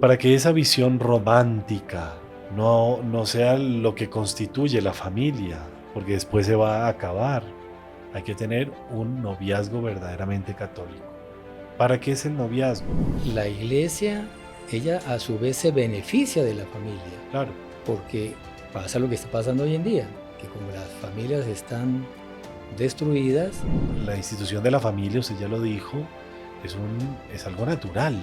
para que esa visión romántica no sea lo que constituye la familia, porque después se va a acabar, hay que tener un noviazgo verdaderamente católico. ¿Para qué es el noviazgo? La iglesia, ella a su vez se beneficia de la familia, Claro, porque pasa lo que está pasando hoy en día, que como las familias están destruidas, la institución de la familia, usted ya lo dijo, es algo natural.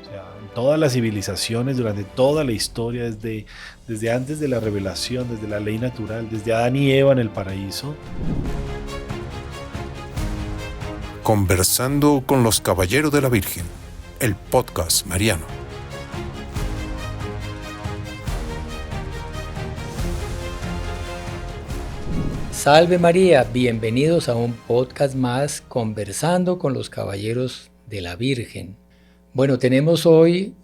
O sea, en todas las civilizaciones, durante toda la historia, desde antes de la revelación, desde la ley natural, desde Adán y Eva en el paraíso. Conversando con los Caballeros de la Virgen, el podcast mariano. Salve María, bienvenidos a un podcast más Conversando con los Caballeros de la Virgen. Bueno, tenemos hoy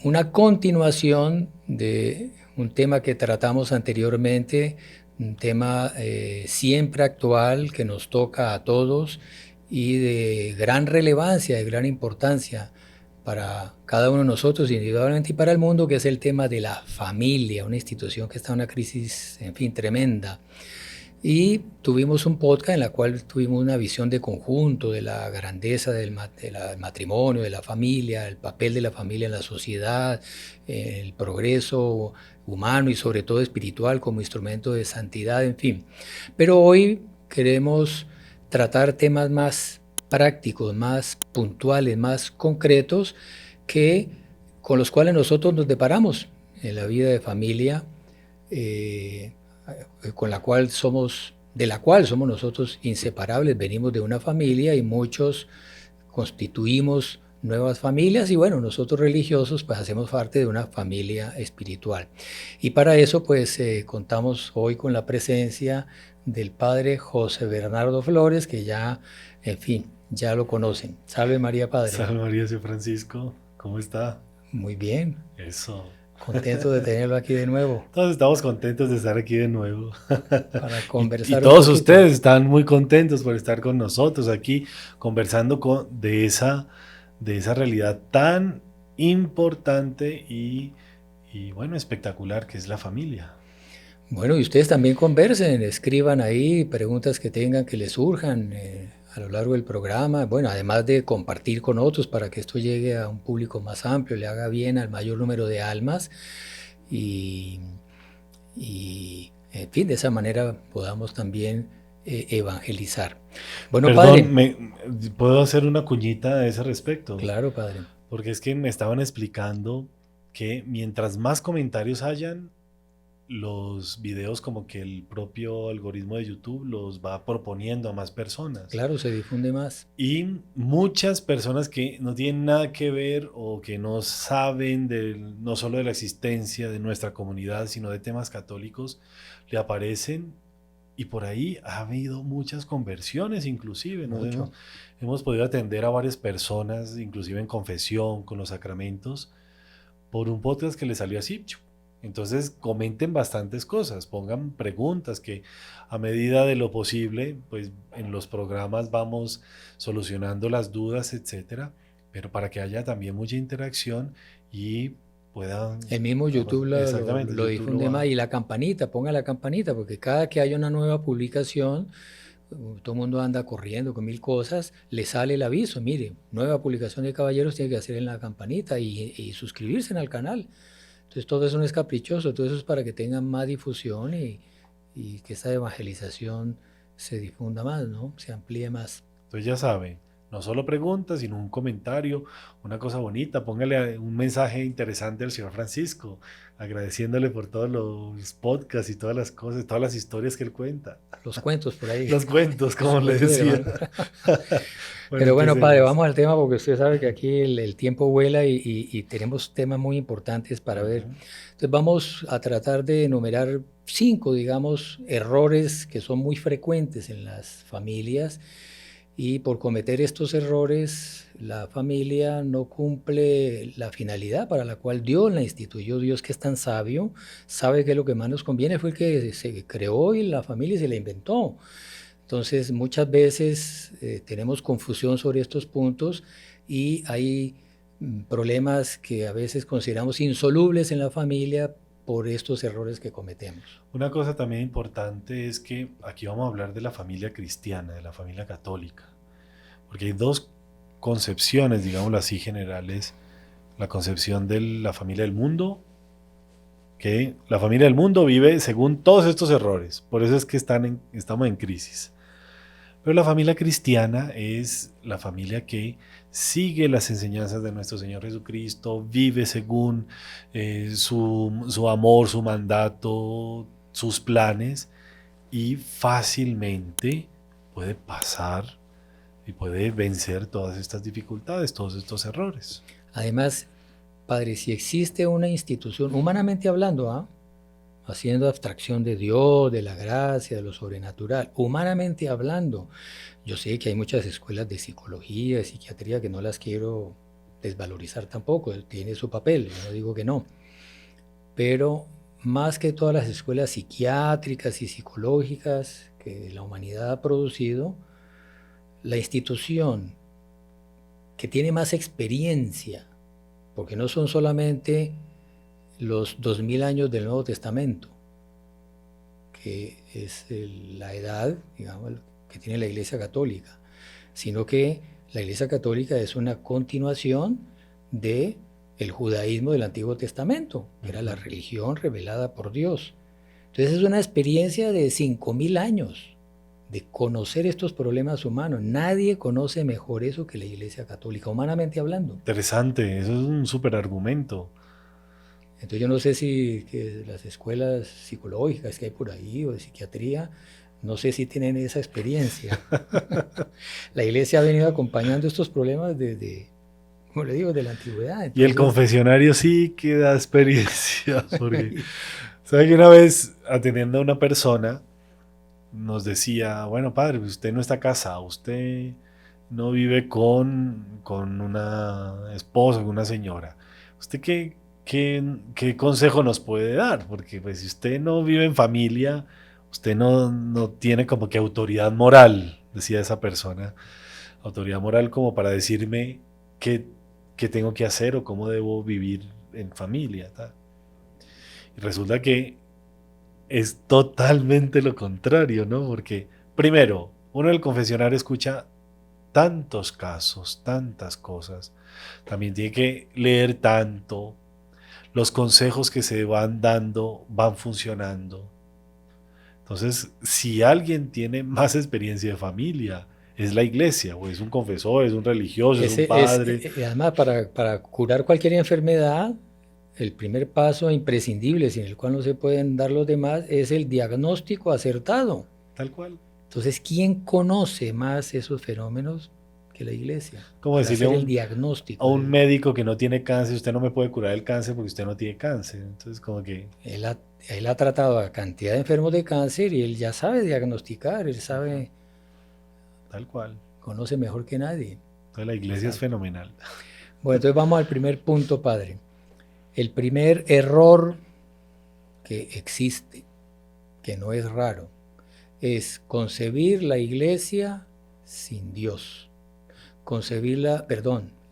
una continuación de un tema que tratamos anteriormente, un tema siempre actual que nos toca a todos y de gran relevancia, de gran importancia para cada uno de nosotros individualmente y para el mundo, que es el tema de la familia, una institución que está en una crisis, en fin, tremenda. Y tuvimos un podcast en la cual tuvimos una visión de conjunto de la grandeza del matrimonio, de la familia, el papel de la familia en la sociedad, el progreso humano y sobre todo espiritual como instrumento de santidad, en fin. Pero hoy queremos tratar temas más prácticos, más puntuales, más concretos, con los cuales nosotros nos deparamos en la vida de familia, de la cual somos nosotros inseparables. Venimos de una familia y muchos constituimos nuevas familias, y bueno, nosotros religiosos pues hacemos parte de una familia espiritual. Y para eso pues contamos hoy con la presencia del padre José Bernardo Flores, que ya, en fin, ya lo conocen. Salve María, padre. Salve María, soy Francisco. ¿Cómo está? Muy bien. Eso. Contento de tenerlo aquí de nuevo. Todos estamos contentos de estar aquí de nuevo. Para conversar y todos un poquito. ustedes están muy contentos por estar con nosotros aquí conversando de esa realidad tan importante y bueno, espectacular que es la familia. Bueno, y ustedes también conversen, escriban ahí preguntas que tengan, que les surjan a lo largo del programa. Bueno, además de compartir con otros para que esto llegue a un público más amplio, le haga bien al mayor número de almas y en fin, de esa manera podamos también evangelizar. Bueno, Perdón, padre. ¿puedo hacer una cuñita a ese respecto? Claro, padre. Porque es que me estaban explicando que mientras más comentarios hayan, los videos como que el propio algoritmo de YouTube los va proponiendo a más personas. Claro, se difunde más. Y muchas personas que no tienen nada que ver o que no saben no solo de la existencia de nuestra comunidad, sino de temas católicos, le aparecen y por ahí ha habido muchas conversiones inclusive. Hemos podido atender a varias personas, inclusive en confesión, con los sacramentos, por un podcast que le salió así. Entonces comenten bastantes cosas, pongan preguntas que a medida de lo posible, pues en los programas vamos solucionando las dudas, etcétera, pero para que haya también mucha interacción y puedan... El mismo YouTube Exactamente, lo YouTube difunde más, y la campanita, ponga la campanita, porque cada que haya una nueva publicación, todo el mundo anda corriendo con mil cosas, le sale el aviso, mire, nueva publicación de Caballeros, tiene que hacer en la campanita y suscribirse en el canal. Entonces todo eso no es caprichoso, todo eso es para que tengan más difusión y que esta evangelización se difunda más, ¿no? Se amplíe más. Entonces ya saben, no solo preguntas, sino un comentario, una cosa bonita, póngale un mensaje interesante al señor Francisco, agradeciéndole por todos los podcasts y todas las cosas, todas las historias que él cuenta. Los cuentos por ahí. Los cuentos, como le decía. Pero bueno, padre, empecemos. vamos al tema, porque usted sabe que aquí el tiempo vuela y tenemos temas muy importantes para ver. Entonces vamos a tratar de enumerar 5, digamos, errores que son muy frecuentes en las familias, y por cometer estos errores la familia no cumple la finalidad para la cual Dios la instituyó. Dios, que es tan sabio, sabe que lo que más nos conviene, fue el que se creó y la familia se la inventó. Entonces muchas veces tenemos confusión sobre estos puntos y hay problemas que a veces consideramos insolubles en la familia por estos errores que cometemos. Una cosa también importante es que aquí vamos a hablar de la familia cristiana, de la familia católica, porque hay dos concepciones, digámoslo así, generales. La concepción de la familia del mundo, que la familia del mundo vive según todos estos errores, por eso es que estamos en crisis. Pero la familia cristiana es la familia que sigue las enseñanzas de nuestro Señor Jesucristo, vive según su amor, su mandato, sus planes, y fácilmente puede pasar y puede vencer todas estas dificultades, todos estos errores. Además, Padre, si existe una institución, humanamente hablando, haciendo abstracción de Dios, de la gracia, de lo sobrenatural, humanamente hablando, yo sé que hay muchas escuelas de psicología, de psiquiatría, que no las quiero desvalorizar tampoco, tiene su papel, yo no digo que no, pero más que todas las escuelas psiquiátricas y psicológicas que la humanidad ha producido, la institución que tiene más experiencia, porque no son solamente los 2000 años del Nuevo Testamento, que es la edad, digamos, que tiene la Iglesia Católica, sino que la Iglesia Católica es una continuación de el judaísmo del Antiguo Testamento, que era la religión revelada por Dios. Entonces es una experiencia de 5000 años de conocer estos problemas humanos. Nadie conoce mejor eso que la Iglesia Católica, humanamente hablando. Interesante, eso es un súper argumento. Entonces yo no sé si que las escuelas psicológicas que hay por ahí o de psiquiatría, no sé si tienen esa experiencia. La Iglesia ha venido acompañando estos problemas desde, como le digo, de la antigüedad. Entonces, Y el confesionario sí que da experiencia, porque sabe que una vez atendiendo a una persona nos decía, bueno padre, usted no está casado, usted no vive con una esposa, con una señora. ¿Usted qué consejo nos puede dar? Porque pues si usted no vive en familia, usted no tiene como que autoridad moral, decía esa persona, autoridad moral como para decirme qué tengo que hacer o cómo debo vivir en familia, tal. Y resulta que es totalmente lo contrario, ¿no? Porque, primero, uno en el confesionario escucha tantos casos, tantas cosas. También tiene que leer tanto. Los consejos que se van dando van funcionando. Entonces, si alguien tiene más experiencia de familia, es la iglesia, o es un confesor, es un religioso, es un padre. Además, para curar cualquier enfermedad, el primer paso imprescindible, sin el cual no se pueden dar los demás, es el diagnóstico acertado. Tal cual. Entonces, ¿quién conoce más esos fenómenos que la iglesia? Como decirle hacer el diagnóstico. A un médico que no tiene cáncer, usted no me puede curar el cáncer porque usted no tiene cáncer. Entonces, como que... Él ha tratado a cantidad de enfermos de cáncer y él ya sabe diagnosticar, él sabe... Tal cual. Conoce mejor que nadie. Entonces la iglesia es fenomenal. Bueno, entonces vamos al primer punto, padre. El primer error que existe, que no es raro, es concebir la iglesia sin Dios.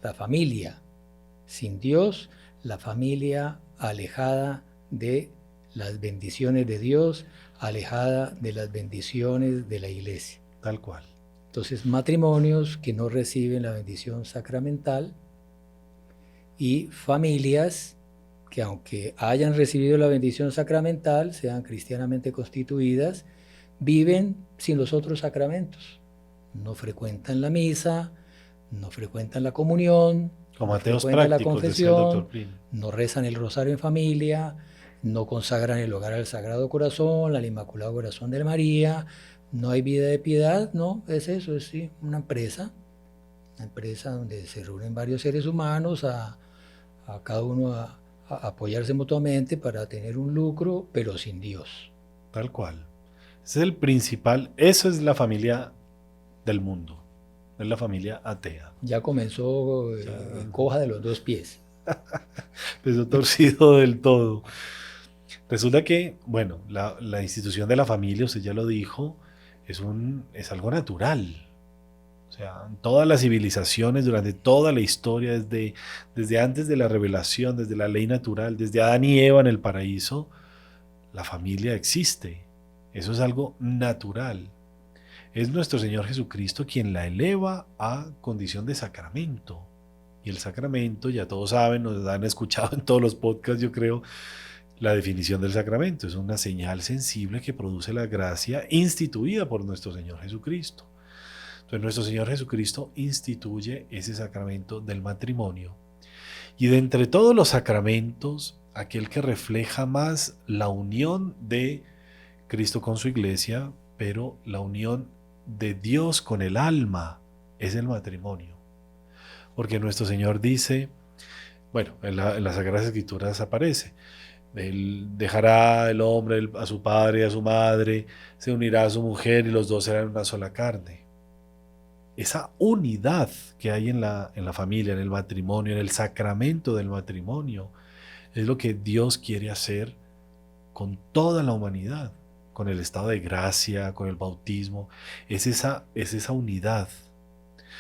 La familia sin Dios, la familia alejada de las bendiciones de Dios, alejada de las bendiciones de la iglesia. Tal cual. Entonces, matrimonios que no reciben la bendición sacramental y familias que, aunque hayan recibido la bendición sacramental, sean cristianamente constituidas, viven sin los otros sacramentos. No frecuentan la misa, no frecuentan la comunión, como no ateos frecuentan la prácticos, decía el confesión, Dr. Prim. no rezan el rosario en familia, no consagran el hogar al Sagrado Corazón, al Inmaculado Corazón de María. No hay vida de piedad, no, es eso, es sí, una empresa donde se reúnen varios seres humanos a cada uno a apoyarse mutuamente para tener un lucro, pero sin Dios. Tal cual. Ese es el principal, eso es la familia del mundo, es la familia atea. Ya comenzó coja de los dos pies. Empezó torcido del todo. Resulta que, bueno, la institución de la familia, usted ya lo dijo, es algo natural. O sea, en todas las civilizaciones, durante toda la historia, desde antes de la revelación, desde la ley natural, desde Adán y Eva en el paraíso, la familia existe. Eso es algo natural. Es nuestro Señor Jesucristo quien la eleva a condición de sacramento. Y el sacramento, ya todos saben, nos han escuchado en todos los podcasts, yo creo, la definición del sacramento. Es una señal sensible que produce la gracia instituida por nuestro Señor Jesucristo. Entonces nuestro Señor Jesucristo instituye ese sacramento del matrimonio. Y de entre todos los sacramentos, aquel que refleja más la unión de Cristo con su iglesia, pero la unión de Dios con el alma, es el matrimonio. Porque nuestro Señor dice, bueno, en las Sagradas Escrituras aparece, él dejará el hombre a su padre y a su madre, se unirá a su mujer y los dos serán una sola carne. Esa unidad que hay en la familia, en el matrimonio, en el sacramento del matrimonio, es lo que Dios quiere hacer con toda la humanidad, con el estado de gracia, con el bautismo. Es esa unidad.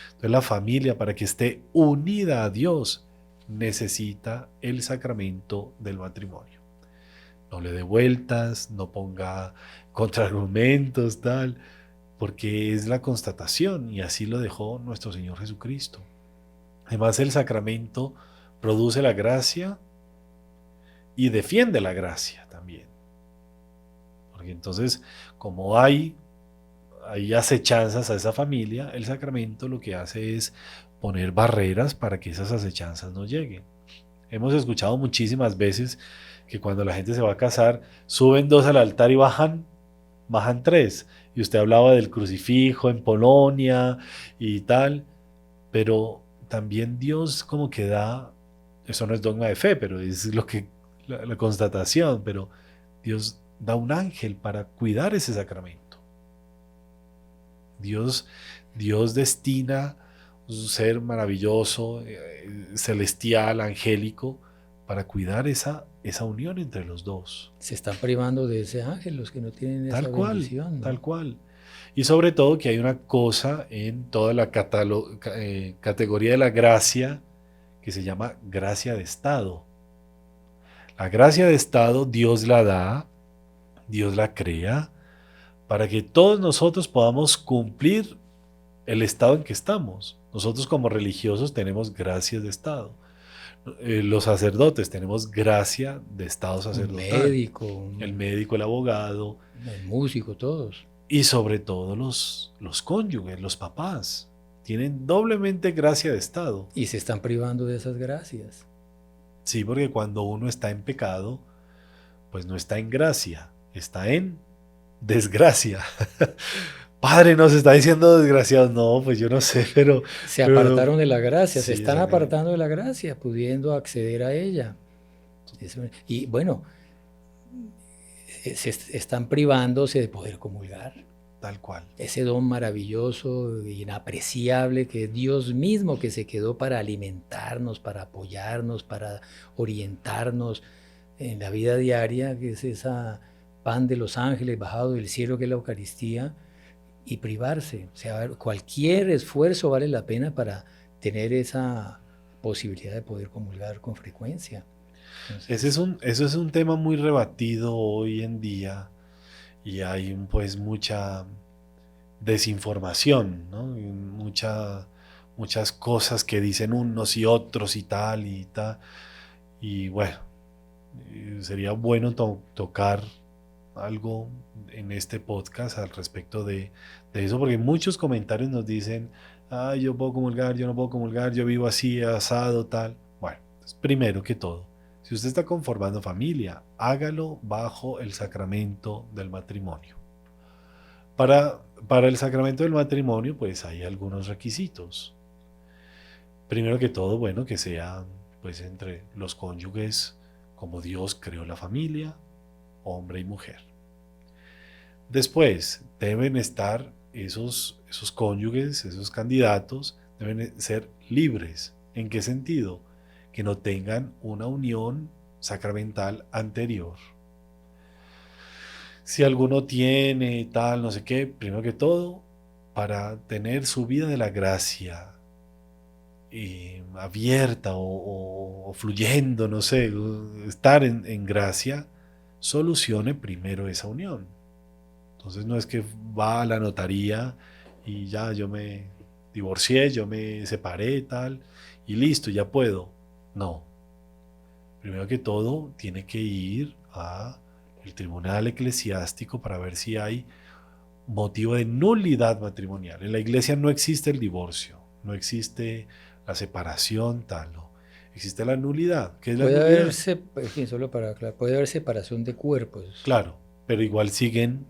Entonces la familia, para que esté unida a Dios, necesita el sacramento del matrimonio. No le dé vueltas, no ponga contraargumentos, tal, porque es la constatación y así lo dejó nuestro Señor Jesucristo. Además, el sacramento produce la gracia y defiende la gracia también. Porque entonces, como hay acechanzas a esa familia, el sacramento lo que hace es poner barreras para que esas acechanzas no lleguen. Hemos escuchado muchísimas veces que cuando la gente se va a casar, suben 2 al altar y bajan 3. Y usted hablaba del crucifijo en Polonia y tal, pero también Dios como que da, eso no es dogma de fe, pero es lo que la constatación, pero Dios da un ángel para cuidar ese sacramento. Dios destina un ser maravilloso, celestial, angélico, para cuidar esa unión entre los dos. Se están privando de ese ángel los que no tienen esa bendición, ¿no? Tal cual. Y sobre todo que hay una cosa en toda la categoría de la gracia que se llama gracia de estado. La gracia de estado Dios la da, Dios la crea, para que todos nosotros podamos cumplir el estado en que estamos. Nosotros como religiosos tenemos gracias de estado. Los sacerdotes tenemos gracia de estado sacerdotal. El médico, el abogado, el músico, todos. Y sobre todo los cónyuges, los papás, tienen doblemente gracia de estado. Y se están privando de esas gracias. Sí, porque cuando uno está en pecado, pues no está en gracia, está en desgracia. Padre, nos está diciendo desgraciados. No, pues yo no sé, pero... Se apartaron de la gracia, sí, se están apartando de la gracia, pudiendo acceder a ella. Y bueno, se están privándose de poder comulgar. Tal cual. Ese don maravilloso e inapreciable que es Dios mismo, que se quedó para alimentarnos, para apoyarnos, para orientarnos en la vida diaria, que es esa pan de los ángeles bajado del cielo que es la Eucaristía, y privarse. O sea, cualquier esfuerzo vale la pena para tener esa posibilidad de poder comulgar con frecuencia. Entonces, eso es un tema muy rebatido hoy en día y hay pues mucha desinformación, ¿no? Muchas cosas que dicen unos y otros y tal. Y bueno, sería bueno tocar algo en este podcast al respecto de eso, porque muchos comentarios nos dicen, yo puedo comulgar, yo no puedo comulgar, yo vivo así, asado, tal. Bueno, primero que todo, si usted está conformando familia, hágalo bajo el sacramento del matrimonio. Para el sacramento del matrimonio, pues hay algunos requisitos. Primero que todo, bueno, que sea pues entre los cónyuges como Dios creó la familia, hombre y mujer. Después deben estar esos cónyuges, esos candidatos, deben ser libres. ¿En qué sentido? Que no tengan una unión sacramental anterior. Si alguno tiene tal, no sé qué, primero que todo, para tener su vida de la gracia abierta o fluyendo, no sé, estar en gracia, solucione primero esa unión. Entonces no es que va a la notaría y ya yo me divorcié, yo me separé, tal, y listo, ya puedo. No. Primero que todo, tiene que ir a el tribunal eclesiástico para ver si hay motivo de nulidad matrimonial. En la iglesia no existe el divorcio, no existe la separación, tal, no. Existe la nulidad. ¿Qué es la Puede nulidad? haber, en fin, solo para aclarar, puede haber separación de cuerpos. Claro, pero igual siguen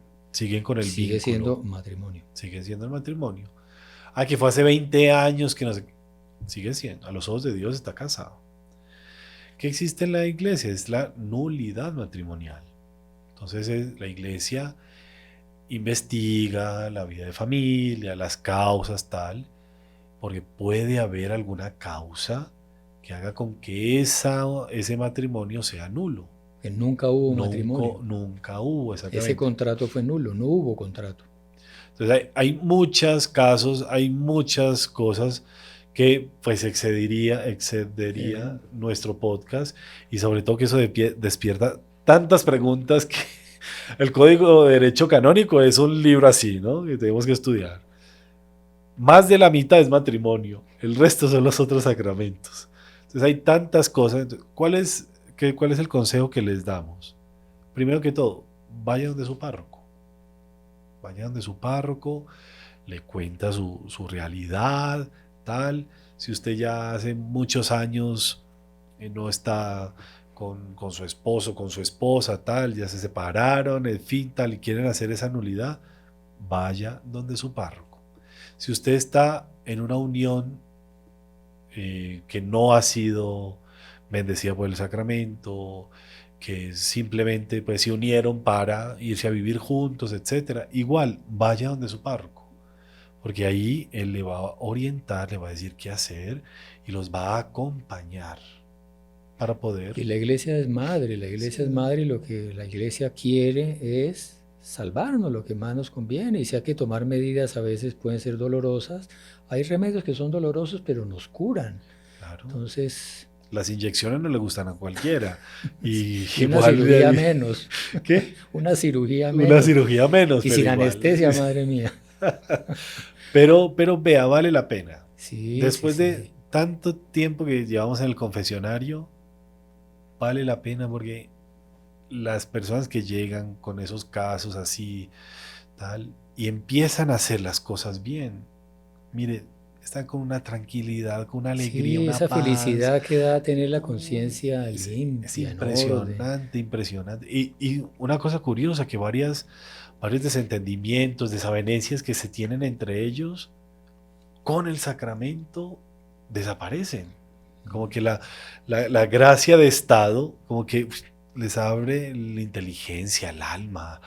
con el Sigue siendo vínculo. matrimonio. Sigue siendo el matrimonio. Ah, que fue hace 20 años que no sé. Sigue siendo. A los ojos de Dios está casado. ¿Qué existe en la iglesia? Es la nulidad matrimonial. Entonces la iglesia investiga la vida de familia, las causas, tal, porque puede haber alguna causa que haga con que ese matrimonio sea nulo. Que nunca hubo matrimonio. Nunca hubo, exactamente. Ese contrato fue nulo, no hubo contrato. Entonces hay muchos casos, hay muchas cosas que pues excedería nuestro podcast, y sobre todo que eso despierta tantas preguntas que el Código de Derecho Canónico es un libro así, ¿no? Que tenemos que estudiar. Más de la mitad es matrimonio, el resto son los otros sacramentos. Entonces hay tantas cosas. Entonces, ¿cuál es el consejo que les damos? Primero que todo, vaya donde su párroco. Vaya donde su párroco, le cuenta su realidad, tal. Si usted ya hace muchos años no está con su esposo, con su esposa, tal, ya se separaron, en fin, tal, y quieren hacer esa nulidad, vaya donde su párroco. Si usted está en una unión que no ha sido bendecida por el sacramento, que simplemente pues se unieron para irse a vivir juntos, etcétera, igual vaya donde su párroco, porque ahí él le va a orientar, le va a decir qué hacer y los va a acompañar para poder. Y la iglesia es madre, y lo que la iglesia quiere es salvarnos, lo que más nos conviene, y si hay que tomar medidas a veces pueden ser dolorosas, hay remedios que son dolorosos pero nos curan. Claro. Entonces, las inyecciones no le gustan a cualquiera. Y una cirugía menos. ¿Qué? Una cirugía menos. Una cirugía menos. Y sin anestesia, madre mía. Pero vea, vale la pena. Sí, Después sí, de sí. tanto tiempo que llevamos en el confesionario, vale la pena porque las personas que llegan con esos casos así, tal, y empiezan a hacer las cosas bien, mire, están con una tranquilidad, con una alegría, Sí, una esa paz. felicidad que da tener la conciencia Es limpia, impresionante, impresionante. Y una cosa curiosa, que varios desentendimientos, desavenencias que se tienen entre ellos, con el sacramento desaparecen. Como que la gracia de Estado, como que les abre la inteligencia, el alma,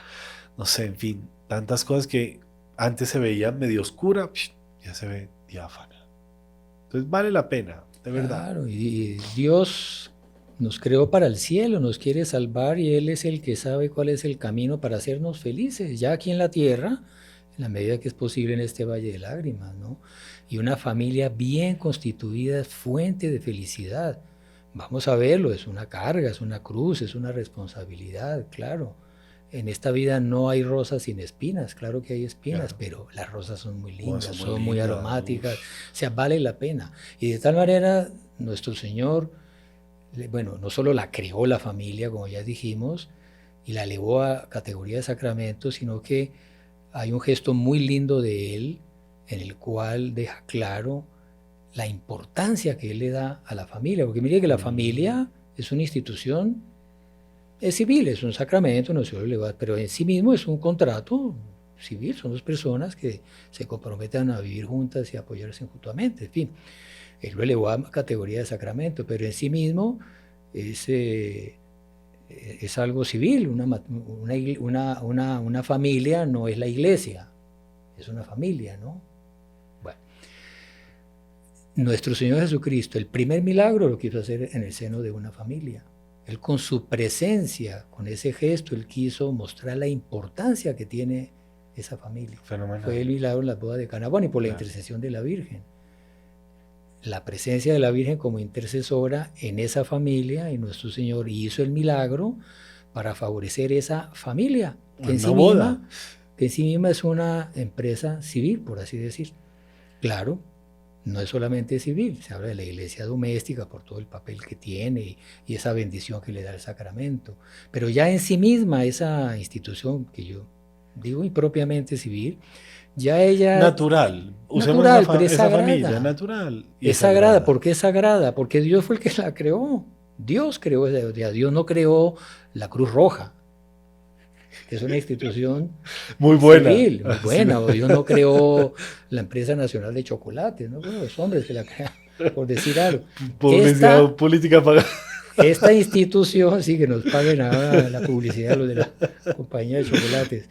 no sé, en fin, tantas cosas que antes se veían medio oscura, ya se ve diáfana. Entonces vale la pena, de verdad. Claro, y Dios nos creó para el cielo, nos quiere salvar y Él es el que sabe cuál es el camino para hacernos felices, ya aquí en la tierra, en la medida que es posible en este valle de lágrimas, ¿no? Y una familia bien constituida es fuente de felicidad. Vamos a verlo, es una carga, es una cruz, es una responsabilidad, claro. En esta vida no hay rosas sin espinas, claro que hay espinas, Claro. pero las rosas son muy Bueno, lindas, son son muy muy lindas, aromáticas, uf. o sea, vale la pena. Y de tal manera, nuestro Señor, bueno, no solo la creó la familia, como ya dijimos, y la elevó a categoría de sacramento, sino que hay un gesto muy lindo de Él, en el cual deja claro la importancia que Él le da a la familia, porque mire que la familia es una institución, es civil, es un sacramento, no se lo eleva, pero en sí mismo es un contrato civil, son dos personas que se comprometen a vivir juntas y apoyarse mutuamente, en fin. Él lo elevó a categoría de sacramento, pero en sí mismo es algo civil, una familia no es la iglesia, es una familia, ¿no? Bueno, nuestro Señor Jesucristo, el primer milagro lo quiso hacer en el seno de una familia. Él con su presencia, con ese gesto, Él quiso mostrar la importancia que tiene esa familia. Fenomenal. Fue el milagro en las bodas de Caná, bueno, y por la Claro. intercesión de la Virgen. La presencia de la Virgen como intercesora en esa familia, y nuestro Señor hizo el milagro para favorecer esa familia, que Una boda. en sí misma es una empresa civil, por así decir. Claro, no es solamente civil, se habla de la iglesia doméstica por todo el papel que tiene y esa bendición que le da el sacramento. Pero ya en sí misma esa institución que yo digo impropiamente civil, ya ella Natural. Usemos natural, pero es esa familia, sagrada. natural. Y Es sagrada. ¿Por qué es sagrada? Porque Dios fue el que la creó. Dios creó esa, Dios no creó la Cruz Roja, que es una institución Muy buena. civil, muy buena. Sí. O Dios no creó la empresa nacional de chocolates, ¿no? Bueno, los hombres que la crean, por decir algo. Publicidad política pagada. Esta institución, sí que nos paguen ahora la publicidad los de la compañía de chocolates,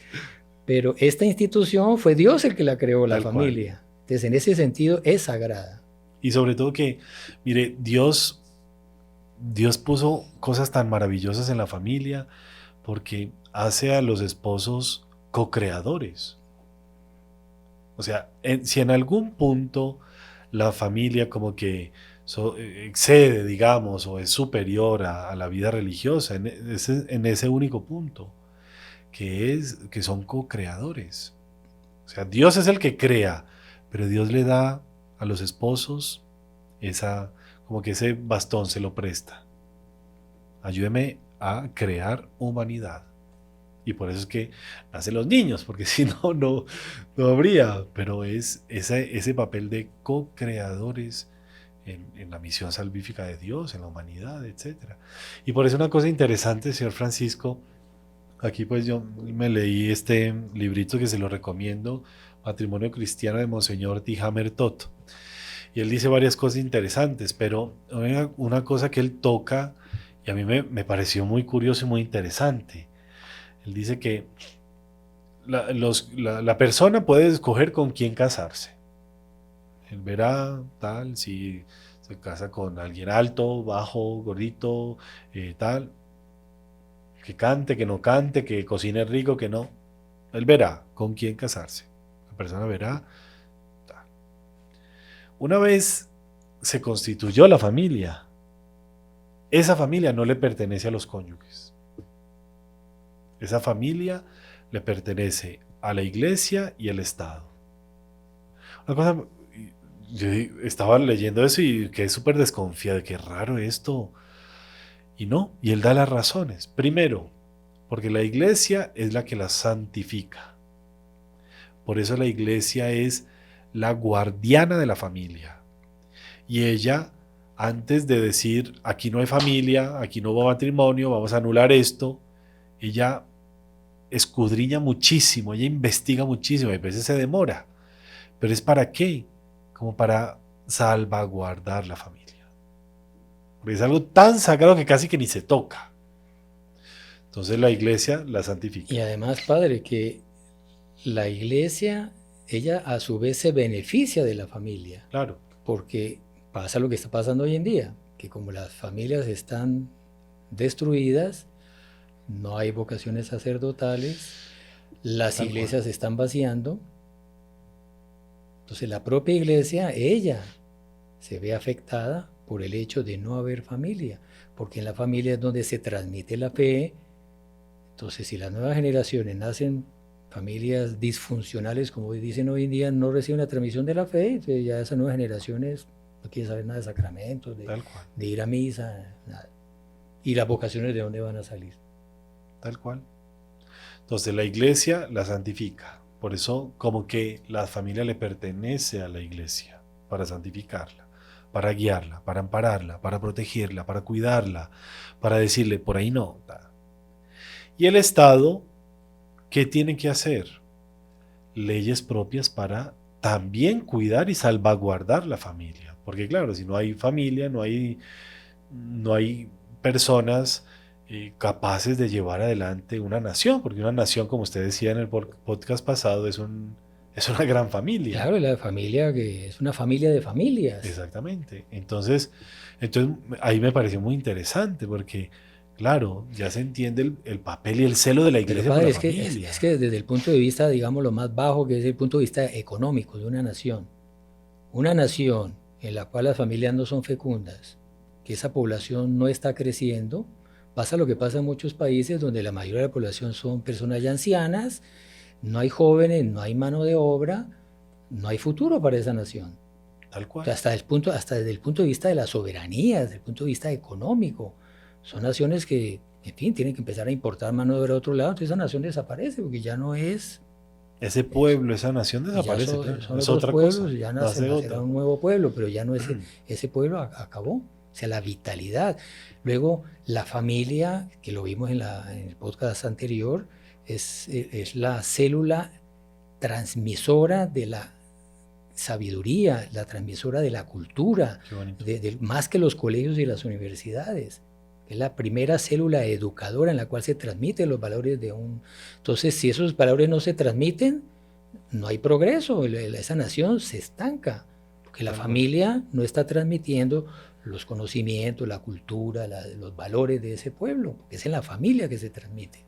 pero esta institución fue Dios el que la creó, la Tal cual. familia. Entonces, en ese sentido, es sagrada. Y sobre todo que, mire, Dios puso cosas tan maravillosas en la familia porque hace a los esposos co-creadores. O sea, si en algún punto la familia como que excede, digamos, o es superior a la vida religiosa, en ese único punto, que son co-creadores. O sea, Dios es el que crea, pero Dios le da a los esposos como que ese bastón se lo presta. Ayúdeme a crear humanidad. Y por eso es que nacen los niños, porque si no, no habría. Pero es ese papel de co-creadores en la misión salvífica de Dios, en la humanidad, etc. Y por eso una cosa interesante, señor Francisco, aquí pues yo me leí este librito que se lo recomiendo, Patrimonio Cristiano de Monseñor Tihamer Tot. Y él dice varias cosas interesantes, pero una cosa que él toca, y a mí me pareció muy curioso y muy interesante. Él dice que la persona puede escoger con quién casarse. Él verá tal, si se casa con alguien alto, bajo, gordito, tal, que cante, que no cante, que cocine rico, que no. Él verá con quién casarse. La persona verá tal. Una vez se constituyó la familia, esa familia no le pertenece a los cónyuges. Esa familia le pertenece a la iglesia y al Estado. Una cosa, yo estaba leyendo eso y quedé súper desconfiado, qué raro esto. Y no, y él da las razones. Primero, porque la iglesia es la que la santifica. Por eso la iglesia es la guardiana de la familia. Y ella, antes de decir, aquí no hay familia, aquí no va matrimonio, vamos a anular esto, ella escudriña muchísimo, ella investiga muchísimo, y a veces se demora. ¿Pero es para qué? Como para salvaguardar la familia. Porque es algo tan sagrado que casi que ni se toca. Entonces la iglesia la santifica. Y además, padre, que la iglesia, ella a su vez se beneficia de la familia. Claro. Porque pasa lo que está pasando hoy en día, que como las familias están destruidas, no hay vocaciones sacerdotales, las Tal iglesias se están vaciando. Entonces la propia iglesia, ella se ve afectada por el hecho de no haber familia, porque en la familia es donde se transmite la fe. Entonces, si las nuevas generaciones nacen familias disfuncionales, como dicen hoy en día, no reciben la transmisión de la fe, entonces ya esas nuevas generaciones no quieren saber nada de sacramentos, de ir a misa, nada. ¿Y las vocaciones de dónde van a salir? Tal cual. Entonces la iglesia la santifica. Por eso como que la familia le pertenece a la iglesia para santificarla, para guiarla, para ampararla, para protegerla, para cuidarla, para decirle por ahí no. Y el Estado, ¿qué tiene que hacer? Leyes propias para también cuidar y salvaguardar la familia. Porque claro, si no hay familia, no hay personas capaces de llevar adelante una nación, porque una nación, como usted decía en el podcast pasado, es una gran familia. Claro, la familia que es una familia de familias. Exactamente. Entonces ahí me pareció muy interesante, porque Claro, ya se entiende el papel y el celo de la Pero iglesia por padre, la familia. es que desde el punto de vista, digamos, lo más bajo, que es el punto de vista económico de una nación en la cual las familias no son fecundas, que esa población no está creciendo, pasa lo que pasa en muchos países donde la mayoría de la población son personas ya ancianas, no hay jóvenes, no hay mano de obra, no hay futuro para esa nación. Tal O cual. sea, hasta desde el punto de vista de la soberanía, desde el punto de vista económico, son naciones que, en fin, tienen que empezar a importar mano de obra de otro lado, entonces esa nación desaparece porque ya no es, Ese pueblo, esa nación y ya desaparece, son claro. otros Es otra pueblos, cosa. ya Nace nacerá otra. un nuevo pueblo, pero ya no es ese pueblo acabó. O sea, la vitalidad. Luego, la familia, que lo vimos en el podcast anterior, es la célula transmisora de la sabiduría, la transmisora de la cultura, Qué bonito. más que los colegios y las universidades. Es la primera célula educadora en la cual se transmiten los valores de un... Entonces, si esos valores no se transmiten, no hay progreso, esa nación se estanca, porque la familia no está transmitiendo los conocimientos, la cultura, los valores de ese pueblo, porque es en la familia que se transmite.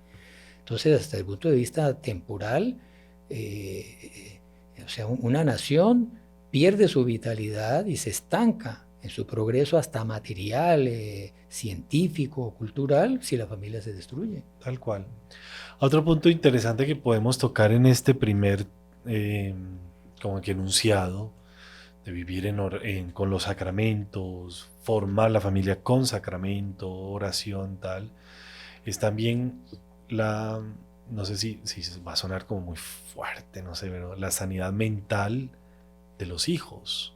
Entonces, hasta el punto de vista temporal, o sea, una nación pierde su vitalidad y se estanca en su progreso hasta material, científico, cultural, si la familia se destruye. Tal cual. Otro punto interesante que podemos tocar en este primer como que enunciado de vivir con los sacramentos, formar la familia con sacramento, oración, tal, es también no sé si va a sonar como muy fuerte, no sé, pero la sanidad mental de los hijos.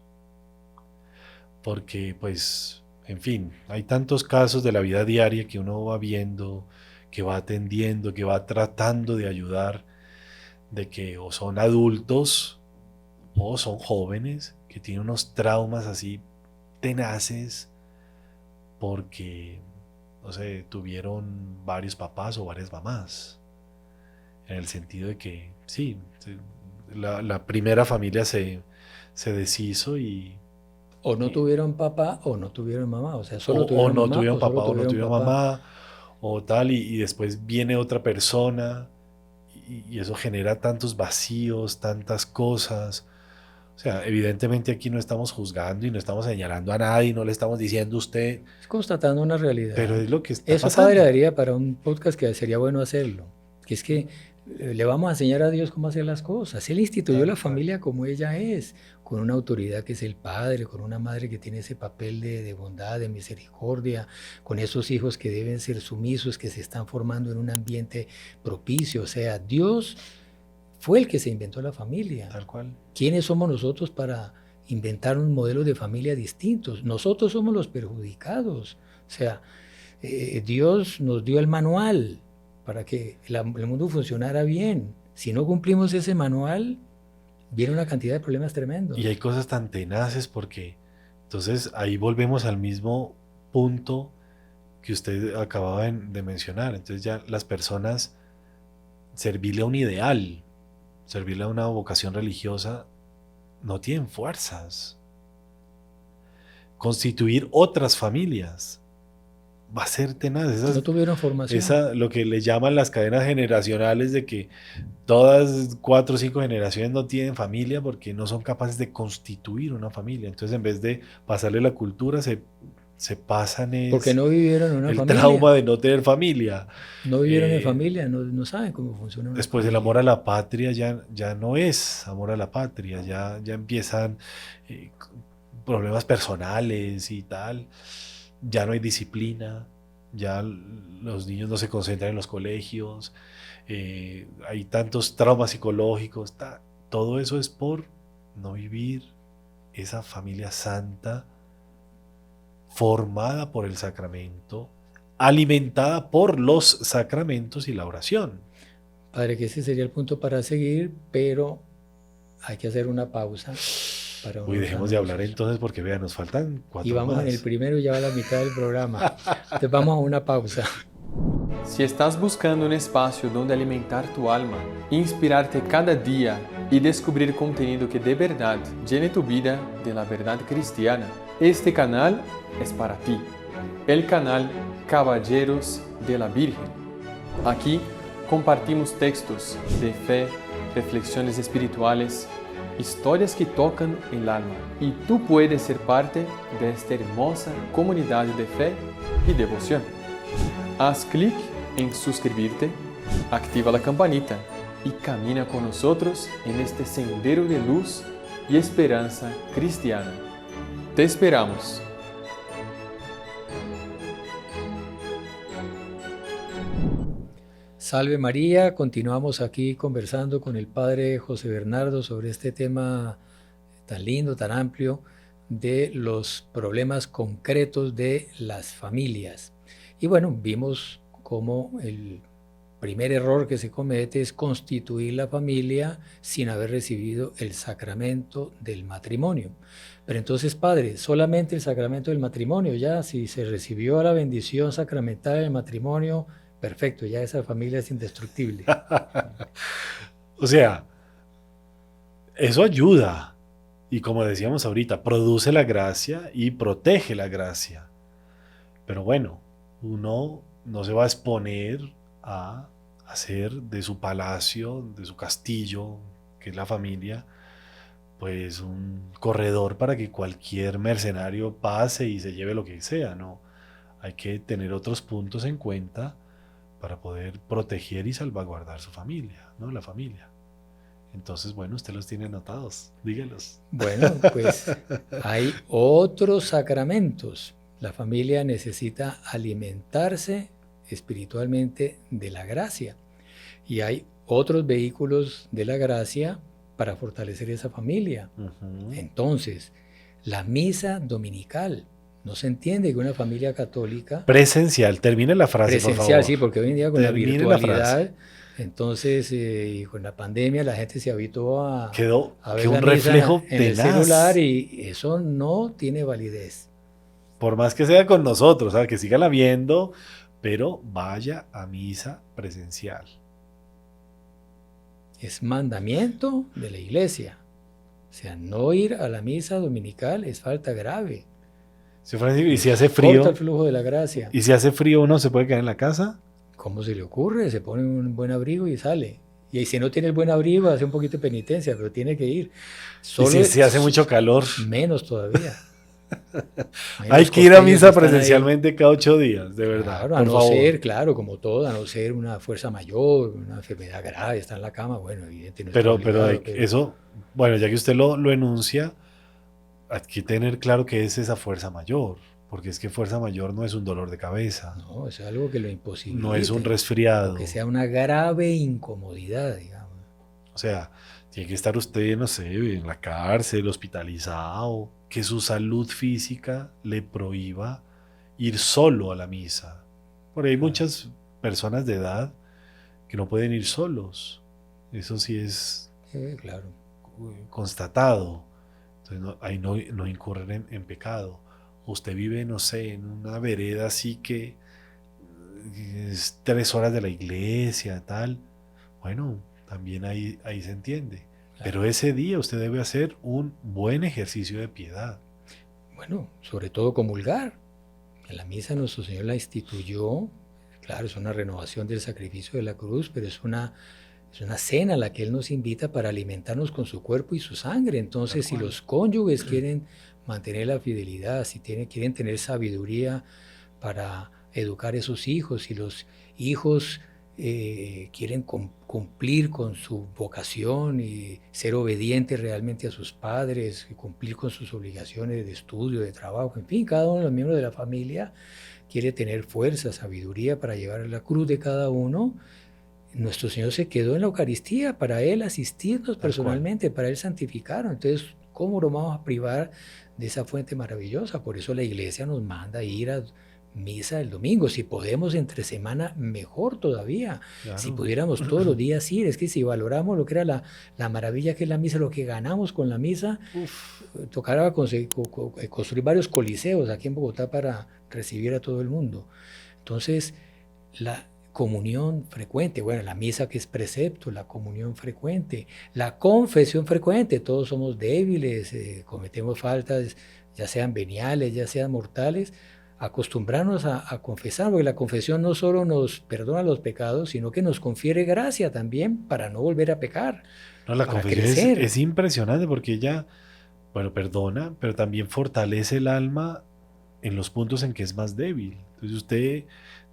Porque, pues, en fin, hay tantos casos de la vida diaria que uno va viendo, que va atendiendo, que va tratando de ayudar, de que o son adultos o son jóvenes que tienen unos traumas así tenaces porque, no sé, tuvieron varios papás o varias mamás. En el sentido de que, sí, la primera familia se deshizo y... O no tuvieron papá o no tuvieron mamá, o sea, solo o tuvieron no mamá tuvieron o solo papá o no tuvieron papá. mamá o tal, y después viene otra persona y eso genera tantos vacíos, tantas cosas. O sea, evidentemente aquí no estamos juzgando y no estamos señalando a nadie, no le estamos diciendo a usted, Es constatando una realidad. pero es lo que está Eso, pasando. padre, daría para un podcast que sería bueno hacerlo. Que es que le vamos a enseñar a Dios cómo hacer las cosas. Él instituyó la familia como ella es, con una autoridad que es el padre, con una madre que tiene ese papel de bondad, de misericordia, con esos hijos que deben ser sumisos, que se están formando en un ambiente propicio. O sea, Dios fue el que se inventó la familia. Tal cual. ¿Quiénes somos nosotros para inventar un modelo de familia distintos? Nosotros somos los perjudicados. O sea, Dios nos dio el manual para que el mundo funcionara bien. Si no cumplimos ese manual, viene una cantidad de problemas tremendos. Y hay cosas tan tenaces porque entonces ahí volvemos al mismo punto que usted acababa de mencionar. Entonces ya las personas, servirle a un ideal, servirle a una vocación religiosa, no tienen fuerzas. Constituir otras familias va a ser tenaz. No tuvieron formación. Lo que le llaman las cadenas generacionales, de que todas 4 o 5 generaciones no tienen familia porque no son capaces de constituir una familia. Entonces, en vez de pasarle la cultura, se pasan porque no vivieron en una el familia. trauma de no tener familia. No vivieron en familia, no saben cómo funciona una Después familia. el amor a la patria ya no es amor a la patria, ya empiezan problemas personales y tal. Ya no hay disciplina, ya los niños no se concentran en los colegios, hay tantos traumas psicológicos, todo eso es por no vivir esa familia santa formada por el sacramento, alimentada por los sacramentos y la oración. Padre, que ese sería el punto para seguir, pero hay que hacer una pausa. Uy, dejemos de hablar entonces porque vean, nos faltan 4 y vamos más. en el primero y ya va la mitad del programa. Entonces vamos a una pausa. Si estás buscando un espacio donde alimentar tu alma, inspirarte cada día y descubrir contenido que de verdad llene tu vida de la verdad cristiana, este canal es para ti. El canal Caballeros de la Virgen. Aquí compartimos textos de fe, reflexiones espirituales, historias que tocan el alma. Y tú puedes ser parte de esta hermosa comunidad de fe y devoción. Haz clic en suscribirte, activa la campanita y camina con nosotros en este sendero de luz y esperanza cristiana. Te esperamos. Salve María, continuamos aquí conversando con el Padre José Bernardo sobre este tema tan lindo, tan amplio, de los problemas concretos de las familias. Y bueno, vimos cómo el primer error que se comete es constituir la familia sin haber recibido el sacramento del matrimonio. Pero entonces, Padre, solamente el sacramento del matrimonio, ya si se recibió la bendición sacramental del matrimonio, perfecto, ya esa familia es indestructible. O sea, eso ayuda. Y como decíamos ahorita, produce la gracia y protege la gracia. Pero bueno, uno no se va a exponer a hacer de su palacio, de su castillo, que es la familia, pues un corredor para que cualquier mercenario pase y se lleve lo que sea, ¿no? Hay que tener otros puntos en cuenta para poder proteger y salvaguardar su familia, ¿no? La familia. Entonces, bueno, usted los tiene anotados, dígalos. Bueno, pues hay otros sacramentos. La familia necesita alimentarse espiritualmente de la gracia. Y hay otros vehículos de la gracia para fortalecer esa familia. Entonces, la misa dominical. No se entiende que una familia católica... Presencial, termine la frase, por favor. Presencial, sí, porque hoy en día con Termine la virtualidad, entonces, y con la pandemia, la gente se habituó a ver un la reflejo misa en el tenaz. celular y eso no tiene validez. Por más que sea con nosotros, ¿sabes? Que síganla viendo, pero vaya a misa presencial. Es mandamiento de la iglesia. O sea, no ir a la misa dominical es falta grave. Señor Francisco, ¿y si hace frío? Corta el flujo de la gracia. ¿Y si hace frío uno se puede quedar en la casa? ¿Cómo se le ocurre? Se pone un buen abrigo y sale. Y si no tiene el buen abrigo, hace un poquito de penitencia, pero tiene que ir. Solo ¿y si hace mucho calor? Menos todavía. Hay que ir a misa presencialmente cada 8 días, de verdad. Claro, a no ser, claro, como todo, a no ser una fuerza mayor, una enfermedad grave, está en la cama, bueno, evidentemente no está obligado, pero eso, bueno, ya que usted lo enuncia, hay que tener claro que es esa fuerza mayor, porque es que fuerza mayor no es un dolor de cabeza. No, es algo que lo imposibilita. No es un resfriado. Que sea una grave incomodidad, digamos. O sea, tiene que estar usted, no sé, en la cárcel, hospitalizado, que su salud física le prohíba ir solo a la misa. Por ahí hay muchas personas de edad que no pueden ir solos. Eso sí es claro, constatado. Entonces ahí no incurren en pecado. Usted vive, no sé, en una vereda así que es 3 horas de la iglesia, tal. Bueno, también ahí se entiende. Claro. Pero ese día usted debe hacer un buen ejercicio de piedad. Bueno, sobre todo comulgar. En la misa nuestro Señor la instituyó. Claro, es una renovación del sacrificio de la cruz, pero es una cena a la que Él nos invita para alimentarnos con su cuerpo y su sangre. Entonces, si los cónyuges quieren mantener la fidelidad, si quieren tener sabiduría para educar a sus hijos, si los hijos quieren cumplir con su vocación y ser obedientes realmente a sus padres, y cumplir con sus obligaciones de estudio, de trabajo, en fin, cada uno de los miembros de la familia quiere tener fuerza, sabiduría para llevar a la cruz de cada uno. Nuestro Señor se quedó en la Eucaristía para Él asistirnos personalmente, para Él santificarnos. Entonces, ¿cómo lo vamos a privar de esa fuente maravillosa? Por eso la Iglesia nos manda ir a misa el domingo. Si podemos entre semana, mejor todavía. Claro. Si pudiéramos todos los días ir, es que si valoramos lo que era la maravilla que es la misa, lo que ganamos con la misa, tocará construir varios coliseos aquí en Bogotá para recibir a todo el mundo. Entonces, la comunión frecuente, bueno, la misa que es precepto, la comunión frecuente, la confesión frecuente, todos somos débiles, cometemos faltas, ya sean veniales, ya sean mortales. acostumbrarnos a confesar, porque la confesión no solo nos perdona los pecados, sino que nos confiere gracia también para no volver a pecar, No, la para confesión crecer. es impresionante porque ella, bueno, perdona, pero también fortalece el alma en los puntos en que es más débil. Entonces usted,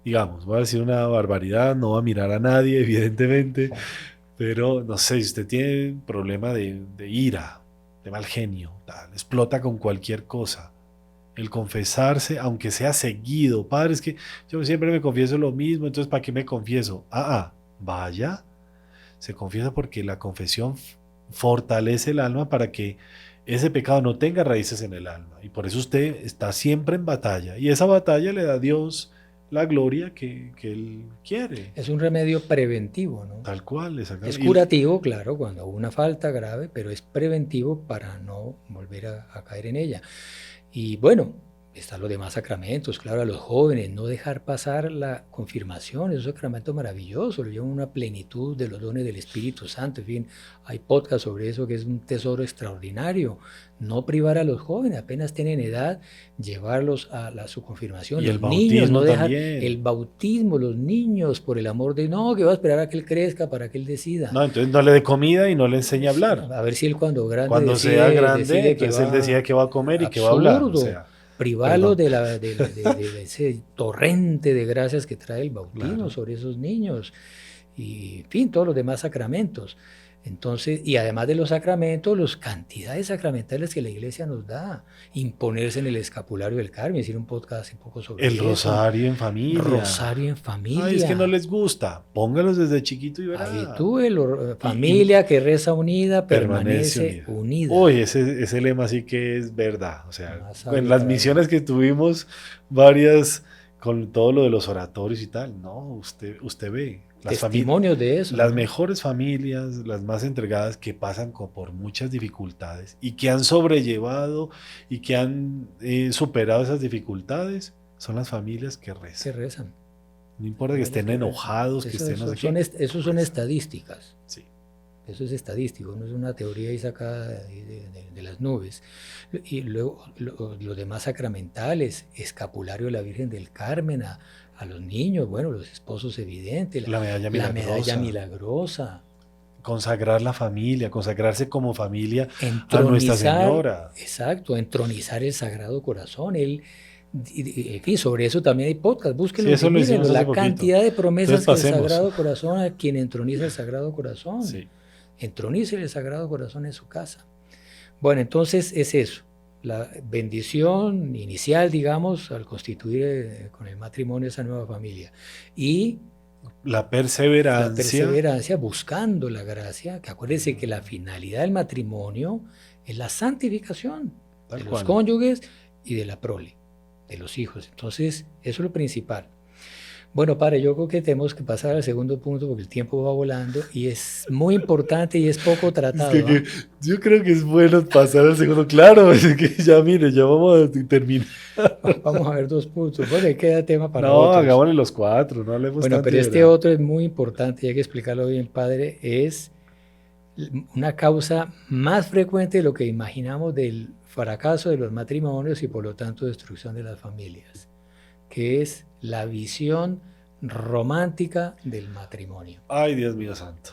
digamos, voy a decir una barbaridad, no va a mirar a nadie, evidentemente, pero no sé, si usted tiene problema de ira, de mal genio, tal, explota con cualquier cosa. El confesarse, aunque sea seguido, padre, es que yo siempre me confieso lo mismo, entonces ¿para qué me confieso? Vaya, se confiesa porque la confesión fortalece el alma para que ese pecado no tenga raíces en el alma. Y por eso usted está siempre en batalla. Y esa batalla le da a Dios la gloria que Él quiere. Es un remedio preventivo, ¿no? Tal cual, Es exactamente. curativo, claro, cuando hubo una falta grave, pero es preventivo para no volver a caer en ella. Y bueno, están los demás sacramentos, claro, a los jóvenes, no dejar pasar la confirmación, es un sacramento maravilloso, lo lleva una plenitud de los dones del Espíritu Santo, en fin, hay podcast sobre eso que es un tesoro extraordinario, no privar a los jóvenes, apenas tienen edad, llevarlos a su confirmación, Y los el niños, no bautismo dejar también. el bautismo, los niños, por el amor de, no, que va a esperar a que él crezca para que él decida. No, entonces no le dé comida y no le enseñe a hablar. A ver si él cuando grande Cuando sea grande, entonces él decide qué va a comer y qué va a hablar. O absurdo, sea, privarlo perdón. de ese torrente de gracias que trae el bautismo Claro. sobre esos niños y, en fin, todos los demás sacramentos. Entonces, y además de los sacramentos, las cantidades sacramentales que la Iglesia nos da, imponerse en el escapulario del Carmen, decir un podcast hace poco sobre El eso. rosario en familia. Rosario en familia. Ay, es que no les gusta. Póngalos desde chiquito y verá. Familia que reza unida, permanece unida. Uy, ese lema sí que es verdad. O sea, Más en las sabe, misiones que tuvimos, varias con todo lo de los oratorios y tal, no, usted ve. Testimonios de eso. Las ¿no? mejores familias, las más entregadas, que pasan por muchas dificultades y que han sobrellevado y que han superado esas dificultades, son las familias que Que rezan. rezan. No importa que estén enojados, que estén no sé qué. Esos son estadísticas. Sí. Eso es estadístico, no es una teoría ahí sacada de las nubes. Y luego los demás sacramentales, escapulario de la Virgen del Carmen a los niños, bueno, los esposos evidentes, La medalla la milagrosa. medalla milagrosa. Consagrar la familia, consagrarse como familia a Entronizar, Nuestra Señora. Exacto, entronizar el Sagrado Corazón. En fin, sobre eso también hay podcast, búsquenlo, Sí, eso lo mírenlo, hicimos hace la poquito. cantidad de promesas Entonces que el pasemos. Sagrado Corazón, a quien entroniza el Sagrado Corazón. Sí. Entronice el Sagrado Corazón en su casa. Bueno, entonces es eso, la bendición inicial, digamos, al constituir con el matrimonio esa nueva familia. Y La perseverancia. la perseverancia buscando la gracia, que acuérdense que la finalidad del matrimonio es la santificación Tal de los cual. cónyuges y de la prole, de los hijos. Entonces, eso es lo principal. Bueno, padre, yo creo que tenemos que pasar al segundo punto porque el tiempo va volando y es muy importante y es poco tratado. Es que yo creo que es bueno pasar al segundo. Claro, es que ya mire, ya vamos a terminar. Vamos a ver 2 puntos. Bueno, ahí queda tema para No, otros. hagámosle los 4, no hablemos Bueno, tanto pero de este verdad. otro es muy importante y hay que explicarlo bien, padre. Es una causa más frecuente de lo que imaginamos del fracaso de los matrimonios y por lo tanto destrucción de las familias, que es la visión romántica del matrimonio. Ay, Dios mío santo.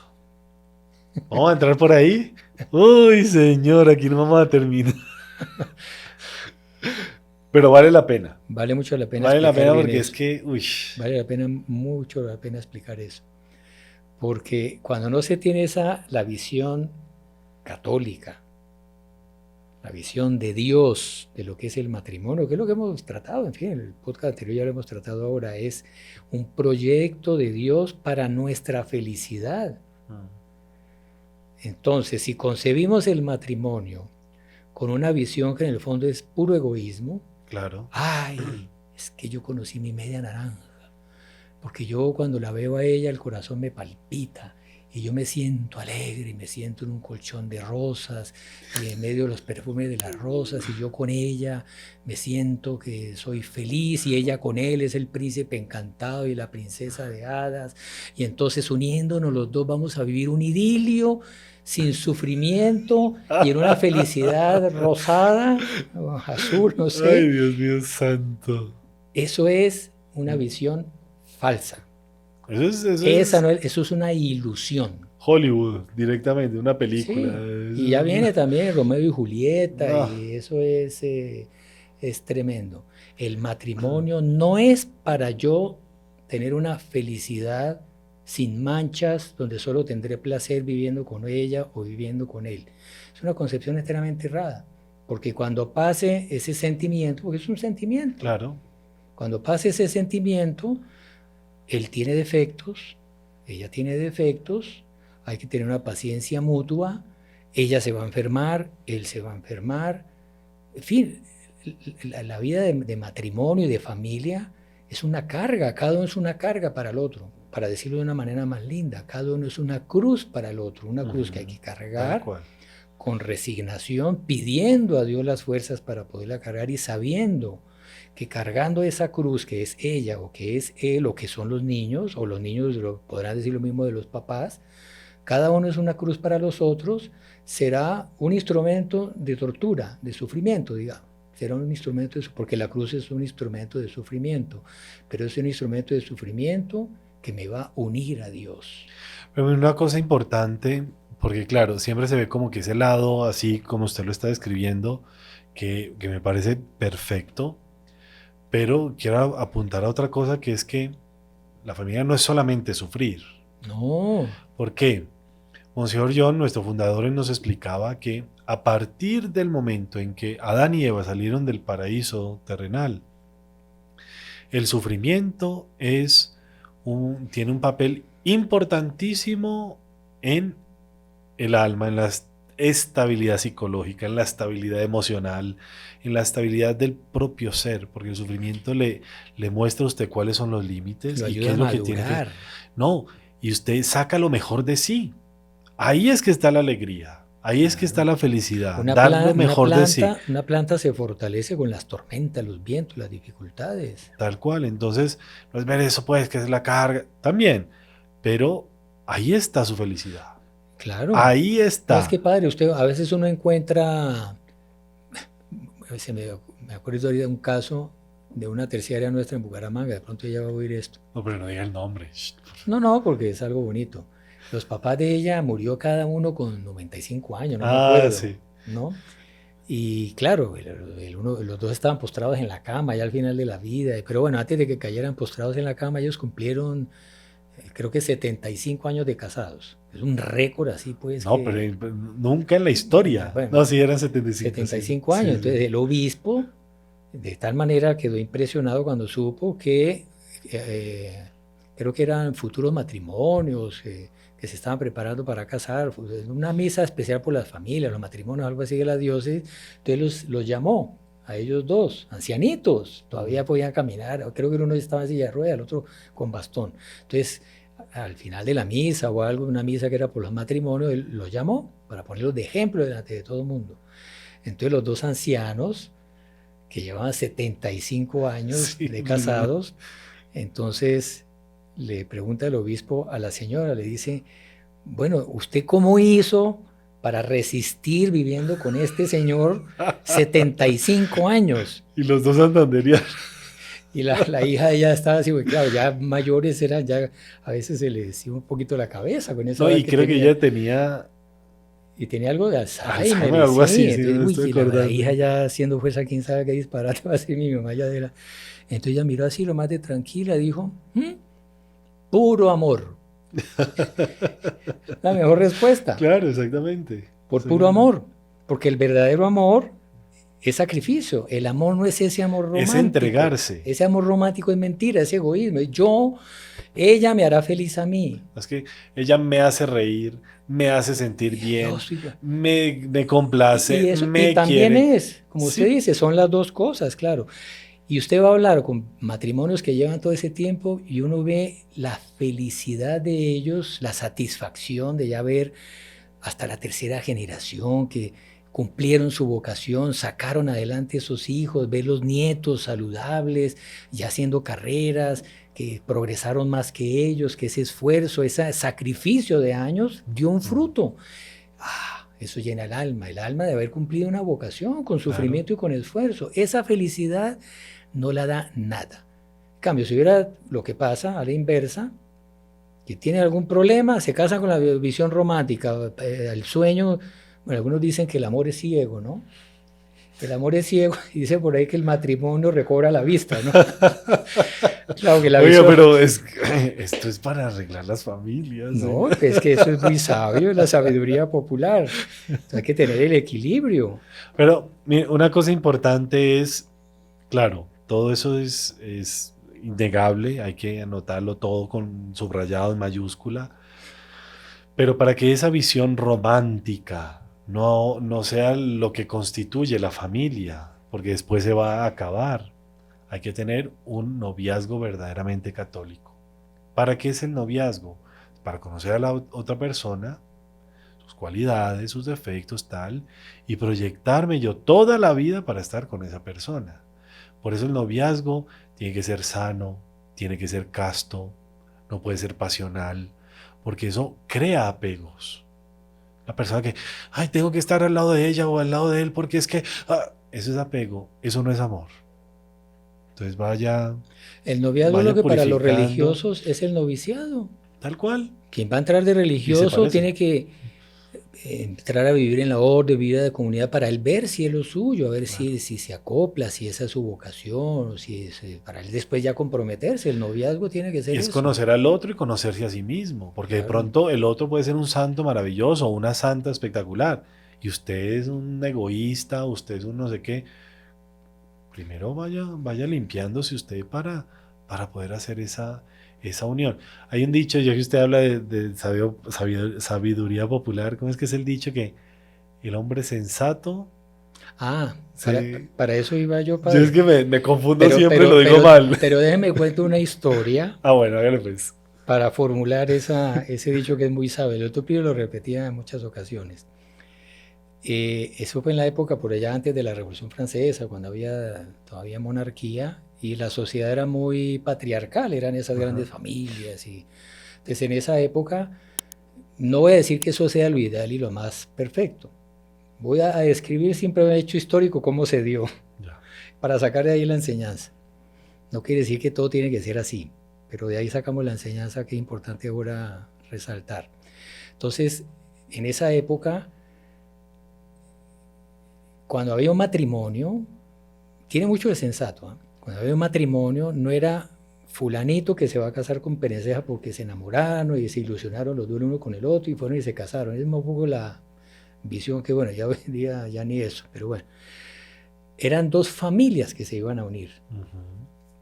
¿Vamos a entrar por ahí? Uy, señor, aquí no vamos a terminar. Pero vale la pena. Vale mucho la pena Vale la explicar pena bien porque eso. es que, uy, Vale la pena, mucho la pena explicar eso. Porque cuando no se tiene la visión católica, la visión de Dios, de lo que es el matrimonio, que es lo que hemos tratado, en fin, en el podcast anterior ya lo hemos tratado ahora, es un proyecto de Dios para nuestra felicidad. Entonces, si concebimos el matrimonio con una visión que en el fondo es puro egoísmo, claro. ay, es que yo conocí mi media naranja, porque yo cuando la veo a ella el corazón me palpita y yo me siento alegre y me siento en un colchón de rosas y en medio de los perfumes de las rosas y yo con ella me siento que soy feliz y ella con él es el príncipe encantado y la princesa de hadas y entonces uniéndonos los dos vamos a vivir un idilio sin sufrimiento y en una felicidad rosada o azul, no sé. Ay, Dios mío santo. Eso es una visión falsa. Eso Eso es una ilusión. Hollywood, directamente, una película. Sí. Y ya viene también Romeo y Julieta, No. y eso es tremendo. El matrimonio no es para yo tener una felicidad sin manchas, donde solo tendré placer viviendo con ella o viviendo con él. Es una concepción extremadamente errada, porque cuando pase ese sentimiento, porque es un sentimiento, Claro. cuando pase ese sentimiento, él tiene defectos, ella tiene defectos, hay que tener una paciencia mutua, ella se va a enfermar, él se va a enfermar, en fin, la vida de matrimonio y de familia es una carga, cada uno es una carga para el otro, para decirlo de una manera más linda, cada uno es una cruz para el otro, una cruz que hay que Tal cargar cual. con resignación, pidiendo a Dios las fuerzas para poderla cargar y sabiendo que cargando esa cruz que es ella o que es él o que son los niños, o los niños podrán decir lo mismo de los papás, cada uno es una cruz para los otros, será un instrumento de tortura, de sufrimiento, digamos. Será un instrumento, porque la cruz es un instrumento de sufrimiento, pero es un instrumento de sufrimiento que me va a unir a Dios. Pero una cosa importante, porque claro, siempre se ve como que ese lado, así como usted lo está describiendo, que me parece perfecto, pero quiero apuntar a otra cosa, que es que la familia no es solamente sufrir. No. ¿Por qué? Monseñor John, nuestro fundador, nos explicaba que a partir del momento en que Adán y Eva salieron del paraíso terrenal, el sufrimiento tiene un papel importantísimo en el alma, en la estabilidad psicológica, en la estabilidad emocional, en la estabilidad del propio ser, porque el sufrimiento le muestra a usted cuáles son los límites Lo y ayuda qué es a lo que tiene que... madurar. No, y usted saca lo mejor de sí. Ahí es que está la alegría, ahí es que está la felicidad, dar lo mejor de sí. Una planta se fortalece con las tormentas, los vientos, las dificultades. Tal cual, entonces, no es ver eso, pues, que es la carga, también, pero ahí está su felicidad. Claro. Ahí está. Es que padre, usted a veces uno encuentra, me acuerdo ahorita de un caso de una terciaria nuestra en Bucaramanga, de pronto ella va a oír esto. No, pero no diga el nombre. No, porque es algo bonito. Los papás de ella murió cada uno con 95 años, no me Ah, acuerdo, sí. ¿no? Y claro, los dos estaban postrados en la cama ya al final de la vida, pero bueno, antes de que cayeran postrados en la cama, ellos cumplieron, creo que 75 años de casados. Es un récord así, pues. No, pero nunca en la historia. Bueno, no, sí, eran 75. 75 sí. años. Sí, entonces, sí. el obispo, de tal manera quedó impresionado cuando supo que creo que eran futuros matrimonios, que se estaban preparando para casar, una misa especial por las familias, los matrimonios, algo así de la diócesis. Entonces los llamó a ellos dos, ancianitos, todavía podían caminar, creo que uno estaba en silla de ruedas, el otro con bastón. Entonces, al final de la misa o algo, una misa que era por los matrimonios, él los llamó para ponerlos de ejemplo delante de todo el mundo. Entonces los dos ancianos, que llevaban 75 años de casados, entonces le pregunta el obispo a la señora, le dice, bueno, ¿usted cómo hizo para resistir viviendo con este señor 75 años? Y los dos santanderianos. Y la hija ya estaba así, porque claro, ya mayores eran, ya a veces se les iba un poquito la cabeza con eso. No, y creo que ella tenía... Y tenía algo de Alzheimer, algo así, sí, entonces, me estoy acordando. la hija ya haciendo fuerza, quién sabe qué disparate va a ser mi mamá ya de la... Entonces ella miró así, lo más de tranquila, dijo, puro amor. La mejor respuesta. Claro, exactamente. Por puro amor. Porque el verdadero amor es sacrificio. El amor no es ese amor romántico. Es entregarse. Ese amor romántico es mentira, es egoísmo. Ella me hará feliz a mí. Es que ella me hace reír, me hace sentir bien, me complace, y eso, me y también quiere. es, como usted dice, son las dos cosas, claro. Y usted va a hablar con matrimonios que llevan todo ese tiempo y uno ve la felicidad de ellos, la satisfacción de ya ver hasta la tercera generación que cumplieron su vocación, sacaron adelante esos hijos, ver los nietos saludables, ya haciendo carreras, que progresaron más que ellos, que ese esfuerzo, ese sacrificio de años dio un fruto. Eso llena el alma de haber cumplido una vocación con sufrimiento y con esfuerzo. Esa felicidad no la da nada. En cambio, si hubiera lo que pasa a la inversa, que tiene algún problema, se casa con la visión romántica, el sueño, bueno, algunos dicen que el amor es ciego, ¿no? El amor es ciego, y dice por ahí que el matrimonio recobra la vista, ¿no? Claro que la Oiga, visión... pero esto es para arreglar las familias. No, es que eso es muy sabio, la sabiduría popular. Entonces hay que tener el equilibrio. Pero mire, una cosa importante es, claro, todo eso es innegable, hay que anotarlo todo con subrayado en mayúscula, pero para que esa visión romántica no sea lo que constituye la familia, porque después se va a acabar, hay que tener un noviazgo verdaderamente católico. ¿Para qué es el noviazgo? Para conocer a la otra persona, sus cualidades, sus defectos, tal, y proyectarme yo toda la vida para estar con esa persona. Por eso el noviazgo tiene que ser sano, tiene que ser casto, no puede ser pasional, porque eso crea apegos. La persona que, ay, tengo que estar al lado de ella o al lado de él porque es que, eso es apego, eso no es amor. Entonces El noviazgo vaya lo que para los purificando. religiosos es el noviciado. Tal cual. Quien va a entrar de religioso parece. tiene que entrar a vivir en la orden, vida de comunidad para él ver si es lo suyo, a ver si se acopla, si esa es su vocación, o si es, para él después ya comprometerse. El noviazgo tiene que ser Y es eso. conocer al otro y conocerse a sí mismo, porque de Claro. pronto el otro puede ser un santo maravilloso, una santa espectacular, y usted es un egoísta, usted es un no sé qué. Primero vaya limpiándose usted para poder hacer esa unión. Hay un dicho, ya que usted habla de sabiduría popular, ¿cómo es que es el dicho? Que el hombre sensato... Ah, Sí. para eso iba yo. Yo es que me confundo siempre, lo digo pero, mal. Pero déjeme cuento una historia Ah, bueno, hágale pues. para formular ese dicho que es muy sabio. El otro pibe lo repetía en muchas ocasiones. Eso fue en la época por allá antes de la Revolución Francesa, cuando había todavía monarquía y la sociedad era muy patriarcal, eran esas grandes familias. Entonces en esa época, no voy a decir que eso sea lo ideal y lo más perfecto. Voy a describir siempre un hecho histórico, cómo se dio, Ya. para sacar de ahí la enseñanza. No quiere decir que todo tiene que ser así, pero de ahí sacamos la enseñanza que es importante ahora resaltar. Entonces, en esa época, cuando había un matrimonio, tiene mucho de sensato, ¿eh? Cuando había un matrimonio, no era fulanito que se va a casar con Perenceja porque se enamoraron y se ilusionaron los dos el uno con el otro y fueron y se casaron. Es un poco la visión que, bueno, ya hoy en día ya ni eso, pero bueno. Eran dos familias que se iban a unir.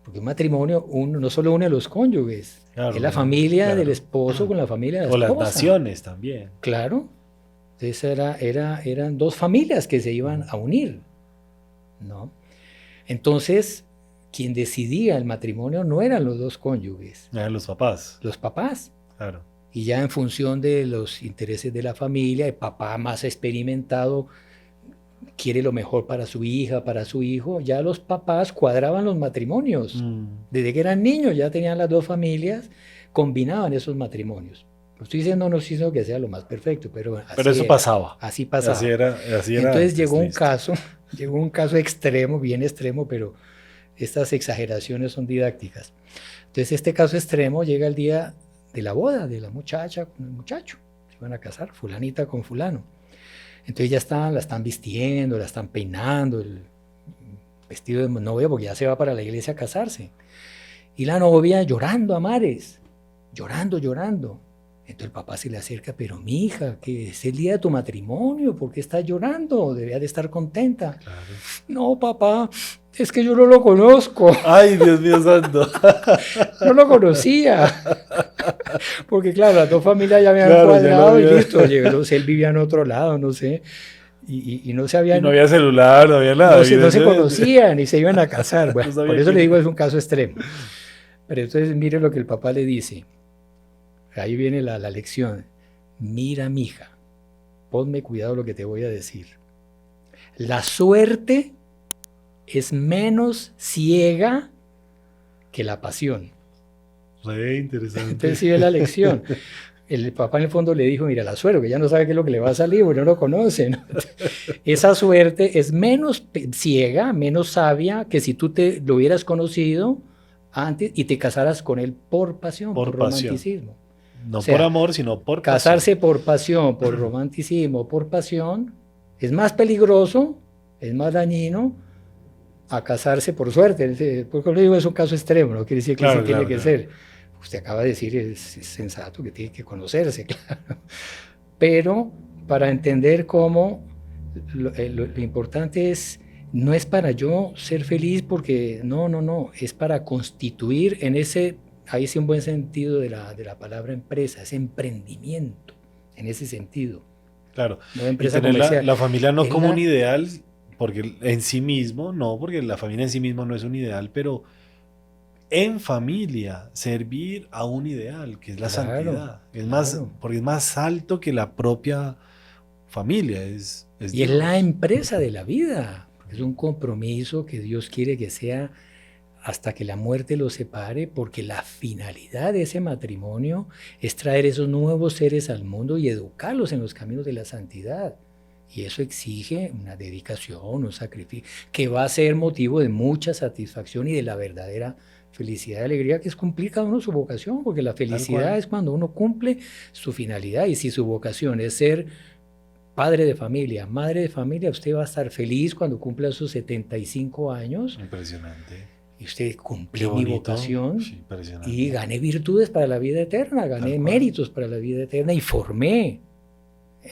Porque un matrimonio no solo une a los cónyuges, Claro, es la familia claro. del esposo con la familia de la O las esposa. naciones también. Claro. Entonces eran dos familias que se iban a unir, ¿no? Entonces, quien decidía el matrimonio no eran los dos cónyuges, Eran los papás. los papás. Claro. Y ya en función de los intereses de la familia, el papá más experimentado quiere lo mejor para su hija, para su hijo, ya los papás cuadraban los matrimonios. Desde que eran niños ya tenían las dos familias, combinaban esos matrimonios. No estoy diciendo que sea lo más perfecto, pero Pero eso pasaba. Así pasaba. Así era Entonces antes, llegó un listo. caso extremo, bien extremo, pero estas exageraciones son didácticas. Entonces este caso extremo llega el día de la boda de la muchacha con el muchacho. Se van a casar, fulanita con fulano. Entonces ya la están vistiendo, la están peinando, el vestido de novia, porque ya se va para la iglesia a casarse. Y la novia llorando a mares, llorando. Entonces el papá se le acerca, pero mi hija, que es el día de tu matrimonio, ¿por qué estás llorando? Debías de estar contenta. Claro. No, papá, es que yo no lo conozco. Ay, Dios mío santo. No lo conocía. Porque claro, las dos familias ya habían Claro, cuadrado y listo. Él vivía en otro lado, no sé. Y no se habían... Y no había celular, no había nada. no se conocían y se iban a casar. Bueno, No por eso le digo, es un caso extremo. Pero entonces mire lo que el papá le dice. Ahí viene la lección. Mira, mija, ponme cuidado lo que te voy a decir. La suerte es menos ciega que la pasión. Re interesante. Entonces sí ve la lección. el papá en el fondo le dijo, mira, la suerte, que ya no sabe qué es lo que le va a salir, porque no lo conoce, ¿no? Esa suerte es menos ciega, menos sabia que si tú lo hubieras conocido antes y te casaras con él por pasión, por romanticismo. No o sea, por amor, sino por casarse pasión. por pasión, por romanticismo, por pasión, es más peligroso, es más dañino a casarse por suerte. Porque lo digo, es un caso extremo, no quiere decir que Claro, sí tiene claro, que claro. ser. Usted acaba de decir, es sensato que tiene que conocerse, claro. Pero para entender cómo lo importante es, no es para yo ser feliz porque, no, es para constituir en ese, ahí sí un buen sentido de la palabra empresa, es emprendimiento, en ese sentido, Claro. no Y empresa tener comercial. la familia no Es como un ideal, porque en sí mismo, no, porque la familia en sí mismo no es un ideal, pero en familia servir a un ideal, que es la Claro, santidad. Es más, claro. porque es más alto que la propia familia, es Y es la Dios. empresa de la vida, porque es un compromiso que Dios quiere que sea hasta que la muerte los separe, porque la finalidad de ese matrimonio es traer esos nuevos seres al mundo y educarlos en los caminos de la santidad. Y eso exige una dedicación, un sacrificio, que va a ser motivo de mucha satisfacción y de la verdadera felicidad y alegría, que es cumplir cada uno su vocación, porque la Tal felicidad cual. es cuando uno cumple su finalidad. Y si su vocación es ser padre de familia, madre de familia, usted va a estar feliz cuando cumpla sus 75 años Impresionante. y usted Qué cumplí mi bonito. vocación Sí, y impresionante. gané virtudes para la vida eterna, Tal gané cual. méritos para la vida eterna y formé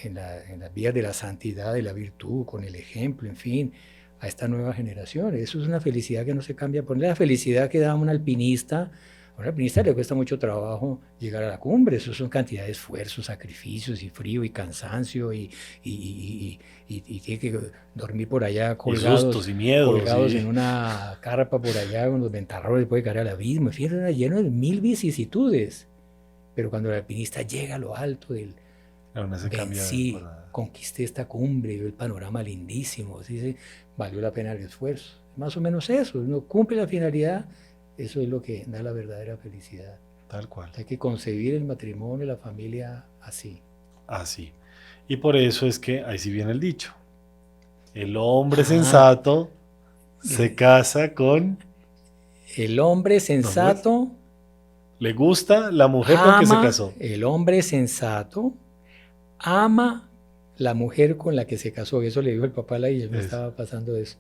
en las vías de la santidad, de la virtud, con el ejemplo, en fin, a esta nueva generación. Eso es una felicidad que no se cambia. Poner la felicidad que da un alpinista. A un alpinista le cuesta mucho trabajo llegar a la cumbre. Eso son cantidad de esfuerzos, sacrificios y frío y cansancio y tiene que dormir por allá Y sustos y miedos. colgados Y... en una carpa por allá con los ventarrones, puede caer al abismo. En fin, era lleno de mil vicisitudes. Pero cuando el alpinista llega a lo alto Aún se cambia por vencí, nada. conquisté esta cumbre, veo el panorama lindísimo, dice, valió la pena el esfuerzo. Más o menos eso, uno cumple la finalidad, eso es lo que da la verdadera felicidad. Tal cual. Hay que concebir el matrimonio y la familia así. Así. Y por eso es que ahí sí viene el dicho. El hombre Ah, sensato se casa con... el hombre ¿No ves? sensato Le gusta la mujer con que se ama, casó. el hombre sensato ama la mujer con la que se casó. Eso le dijo el papá a la hija, me Eso. estaba pasando eso.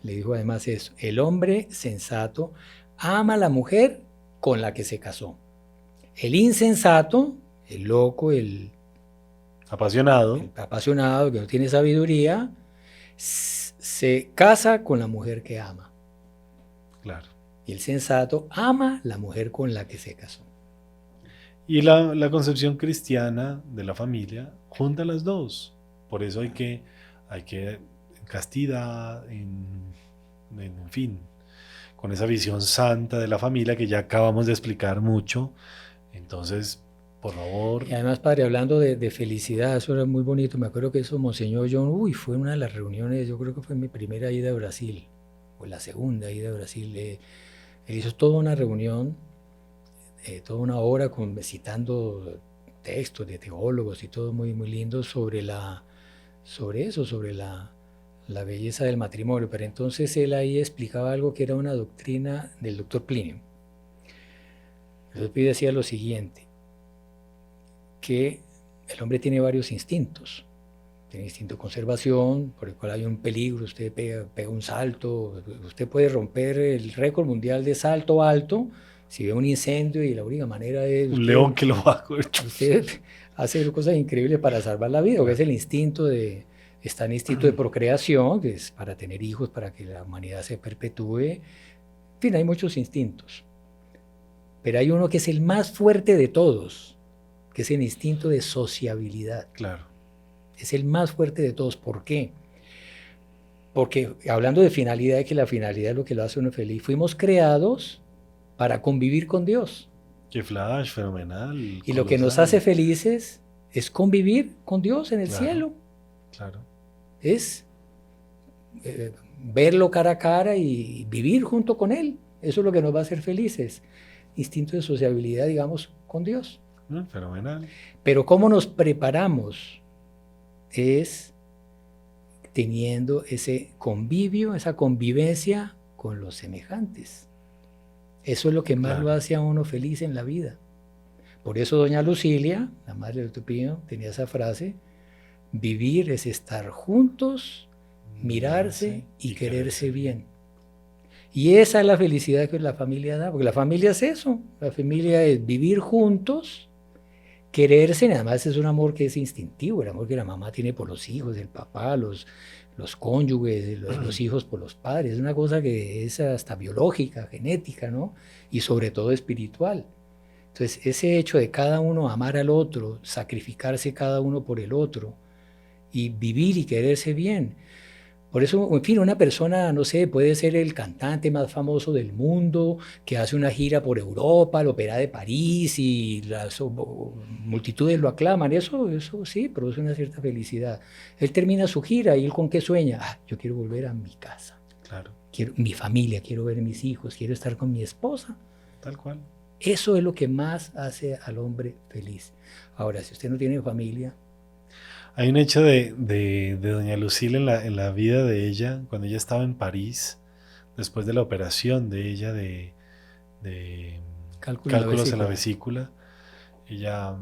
Le dijo además eso. El hombre sensato ama a la mujer con la que se casó. El insensato, el loco, el Apasionado. apasionado, que no tiene sabiduría, se casa con la mujer que ama. Claro. Y el sensato ama la mujer con la que se casó. Y la concepción cristiana de la familia junta las dos. Por eso hay que en castidad, en fin, con esa visión santa de la familia que ya acabamos de explicar mucho. Entonces, por favor. Y además, padre, hablando de felicidad, eso era muy bonito. Me acuerdo que eso, Monseñor John, fue una de las reuniones, yo creo que fue mi primera ida a Brasil, o la segunda ida a Brasil. Él hizo toda una reunión, toda una hora citando textos de teólogos y todo muy, muy lindo sobre eso, sobre la belleza del matrimonio. Pero entonces él ahí explicaba algo que era una doctrina del doctor Plinio. El doctor Plinio decía lo siguiente, que el hombre tiene varios instintos. Tiene instinto de conservación, por el cual hay un peligro, usted pega un salto, usted puede romper el récord mundial de salto alto si ve un incendio y la única manera es... Un león que lo va a comer. Usted hace cosas increíbles para salvar la vida, que es el instinto está el instinto de procreación, que es para tener hijos, para que la humanidad se perpetúe. En fin, hay muchos instintos. Pero hay uno que es el más fuerte de todos, que es el instinto de sociabilidad. Claro. Es el más fuerte de todos. ¿Por qué? Porque hablando de finalidad, que la finalidad es lo que lo hace uno feliz, fuimos creados para convivir con Dios. Qué flash, fenomenal. Y lo que nos hace felices es convivir con Dios en el cielo. Claro. Es verlo cara a cara y vivir junto con Él. Eso es lo que nos va a hacer felices. Instinto de sociabilidad, digamos, con Dios. Fenomenal. Pero ¿cómo nos preparamos? Es teniendo ese convivio, esa convivencia con los semejantes. Eso es lo que más Claro. lo hace a uno feliz en la vida. Por eso doña Lucilia, la madre de Tupino, tenía esa frase: vivir es estar juntos, mirarse y quererse bien. Y esa es la felicidad que la familia da, porque la familia es eso, la familia es vivir juntos, quererse, y además es un amor que es instintivo, el amor que la mamá tiene por los hijos, el papá, los cónyuges, los hijos por los padres, es una cosa que es hasta biológica, genética, ¿no? Y sobre todo espiritual. Entonces, ese hecho de cada uno amar al otro, sacrificarse cada uno por el otro y vivir y quererse bien. Por eso, en fin, una persona, no sé, puede ser el cantante más famoso del mundo, que hace una gira por Europa, la Ópera de París y las multitudes lo aclaman. Eso sí, produce una cierta felicidad. Él termina su gira y él ¿con qué sueña? Yo quiero volver a mi casa. Claro. Quiero mi familia, quiero ver a mis hijos, quiero estar con mi esposa. Tal cual. Eso es lo que más hace al hombre feliz. Ahora, si usted no tiene familia... Hay un hecho de doña Lucila en la vida de ella, cuando ella estaba en París, después de la operación de ella de cálculos en la vesícula. Ella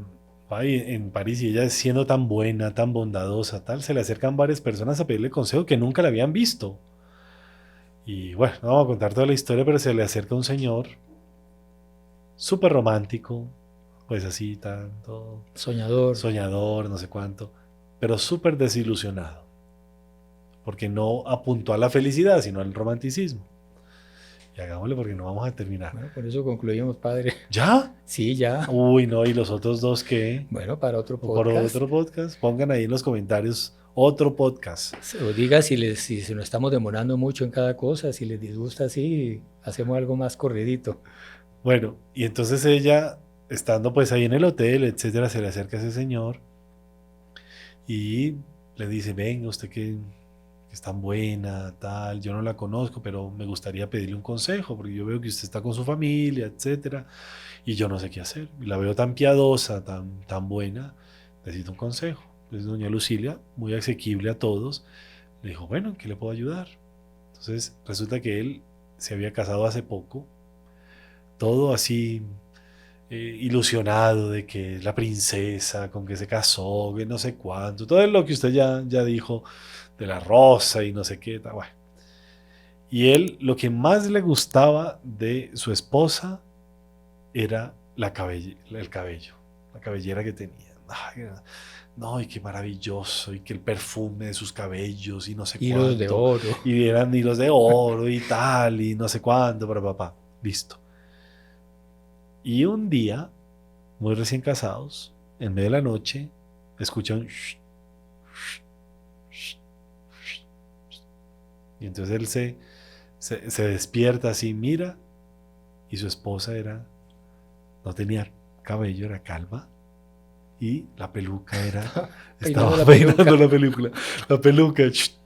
va en París y ella siendo tan buena, tan bondadosa, tal, se le acercan varias personas a pedirle consejo que nunca la habían visto. Y bueno, no vamos a contar toda la historia, pero se le acerca un señor súper romántico, pues así, tanto soñador, no sé cuánto, pero súper desilusionado, porque no apuntó a la felicidad, sino al romanticismo. Y hagámosle porque no vamos a terminar. Bueno, por eso concluimos, padre. ¿Ya? Sí, ya. Uy, no, ¿y los otros dos qué? Bueno, para otro podcast. Por otro podcast. Pongan ahí en los comentarios otro podcast. O diga si se nos estamos demorando mucho en cada cosa, si les disgusta así, hacemos algo más corridito. Bueno, y entonces ella, estando pues ahí en el hotel, etcétera, se le acerca a ese señor y le dice: venga, usted que es tan buena, tal, yo no la conozco, pero me gustaría pedirle un consejo, porque yo veo que usted está con su familia, etcétera, y yo no sé qué hacer. Y la veo tan piadosa, tan buena, necesito un consejo. Entonces doña Lucilia, muy asequible a todos, le dijo: bueno, ¿en qué le puedo ayudar? Entonces resulta que él se había casado hace poco, todo así ilusionado de que la princesa con que se casó, que no sé cuánto, todo lo que usted ya dijo de la rosa y no sé qué, bueno. Y él, lo que más le gustaba de su esposa era el cabello, la cabellera que tenía. Ay, no, y qué maravilloso, y que el perfume de sus cabellos y no sé hilos cuánto. De oro. Y eran hilos de oro y tal, y no sé cuánto, para papá. Listo. Y un día, muy recién casados, en medio de la noche, escuchan shh, shh, shh, shh, shh. Y entonces él se despierta así, mira, y su esposa no tenía cabello, era calva, y la peluca estaba peinando la peluca. Shh,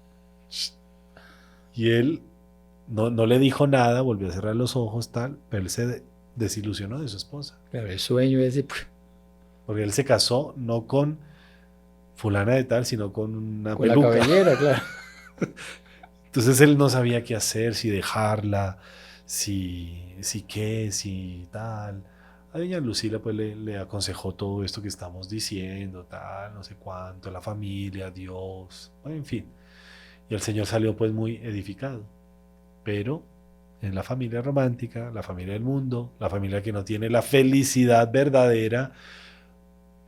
shh. Y él no le dijo nada, volvió a cerrar los ojos, tal, pero él se desilusionó de su esposa. Claro, el sueño ese. Porque él se casó no con fulana de tal, sino con una con peluca. La cabellera, claro. Entonces él no sabía qué hacer, si dejarla, si tal. A doña Lucila pues le aconsejó todo esto que estamos diciendo, tal, no sé cuánto, la familia, Dios, en fin. Y el señor salió pues muy edificado. Pero en la familia romántica, la familia del mundo, la familia que no tiene la felicidad verdadera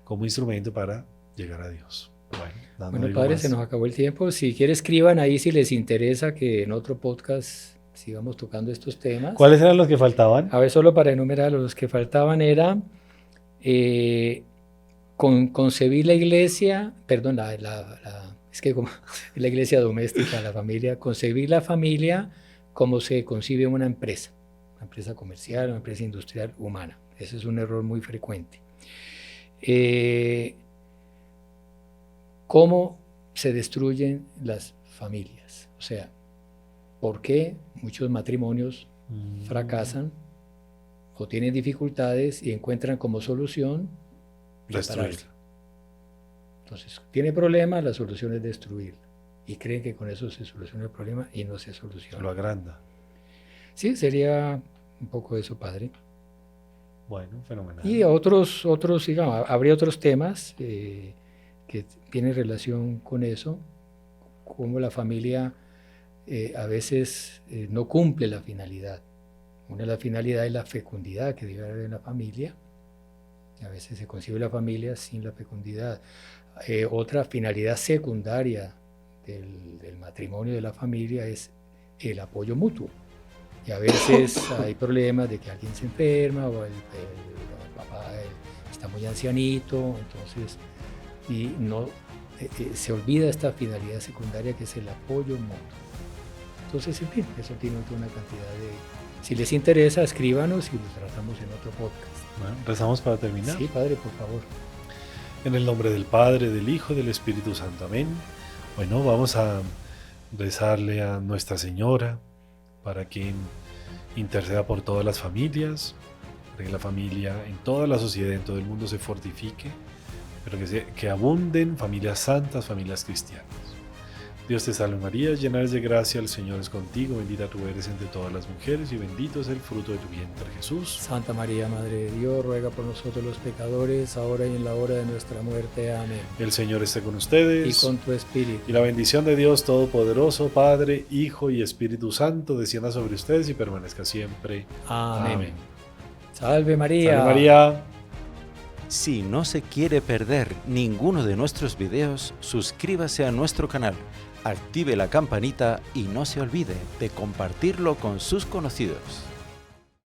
como instrumento para llegar a Dios. Bueno, padre, se nos acabó el tiempo. Si quiere, escriban ahí si les interesa que en otro podcast sigamos tocando estos temas. ¿Cuáles eran los que faltaban? A ver, solo para enumerar, los que faltaban era concebir la iglesia, perdón, es que como la iglesia doméstica, la familia, concebir la familia como se concibe una empresa comercial, una empresa industrial humana. Ese es un error muy frecuente. ¿Cómo se destruyen las familias? O sea, ¿por qué muchos matrimonios fracasan o tienen dificultades y encuentran como solución Destruirla. Entonces, tiene problemas, la solución es destruirla. Y creen que con eso se soluciona el problema y no se soluciona. Lo agranda. Sí, sería un poco eso, padre. Bueno, fenomenal. Y otros digamos, habría otros temas que tienen relación con eso, como la familia a veces no cumple la finalidad. Una de las finalidades es la fecundidad que debe haber en la familia. A veces se concibe la familia sin la fecundidad. Otra finalidad secundaria del matrimonio, de la familia, es el apoyo mutuo. Y a veces hay problemas de que alguien se enferma o el papá está muy ancianito, entonces y no se olvida esta finalidad secundaria que es el apoyo mutuo. Entonces, en fin, eso tiene una cantidad de... Si les interesa, escríbanos y lo tratamos en otro podcast. Bueno, rezamos para terminar. Sí, padre, por favor. En el nombre del Padre, del Hijo y del Espíritu Santo. Amén. Bueno, vamos a rezarle a Nuestra Señora para que interceda por todas las familias, para que la familia en toda la sociedad, en todo el mundo se fortifique, pero que abunden familias santas, familias cristianas. Dios te salve María, llena eres de gracia, el Señor es contigo, bendita tú eres entre todas las mujeres y bendito es el fruto de tu vientre Jesús. Santa María, Madre de Dios, ruega por nosotros los pecadores, ahora y en la hora de nuestra muerte. Amén. El Señor esté con ustedes. Y con tu espíritu. Y la bendición de Dios Todopoderoso, Padre, Hijo y Espíritu Santo, descienda sobre ustedes y permanezca siempre. Amén. Amén. Salve María. Salve María. Si no se quiere perder ninguno de nuestros videos, suscríbase a nuestro canal, active la campanita y no se olvide de compartirlo con sus conocidos.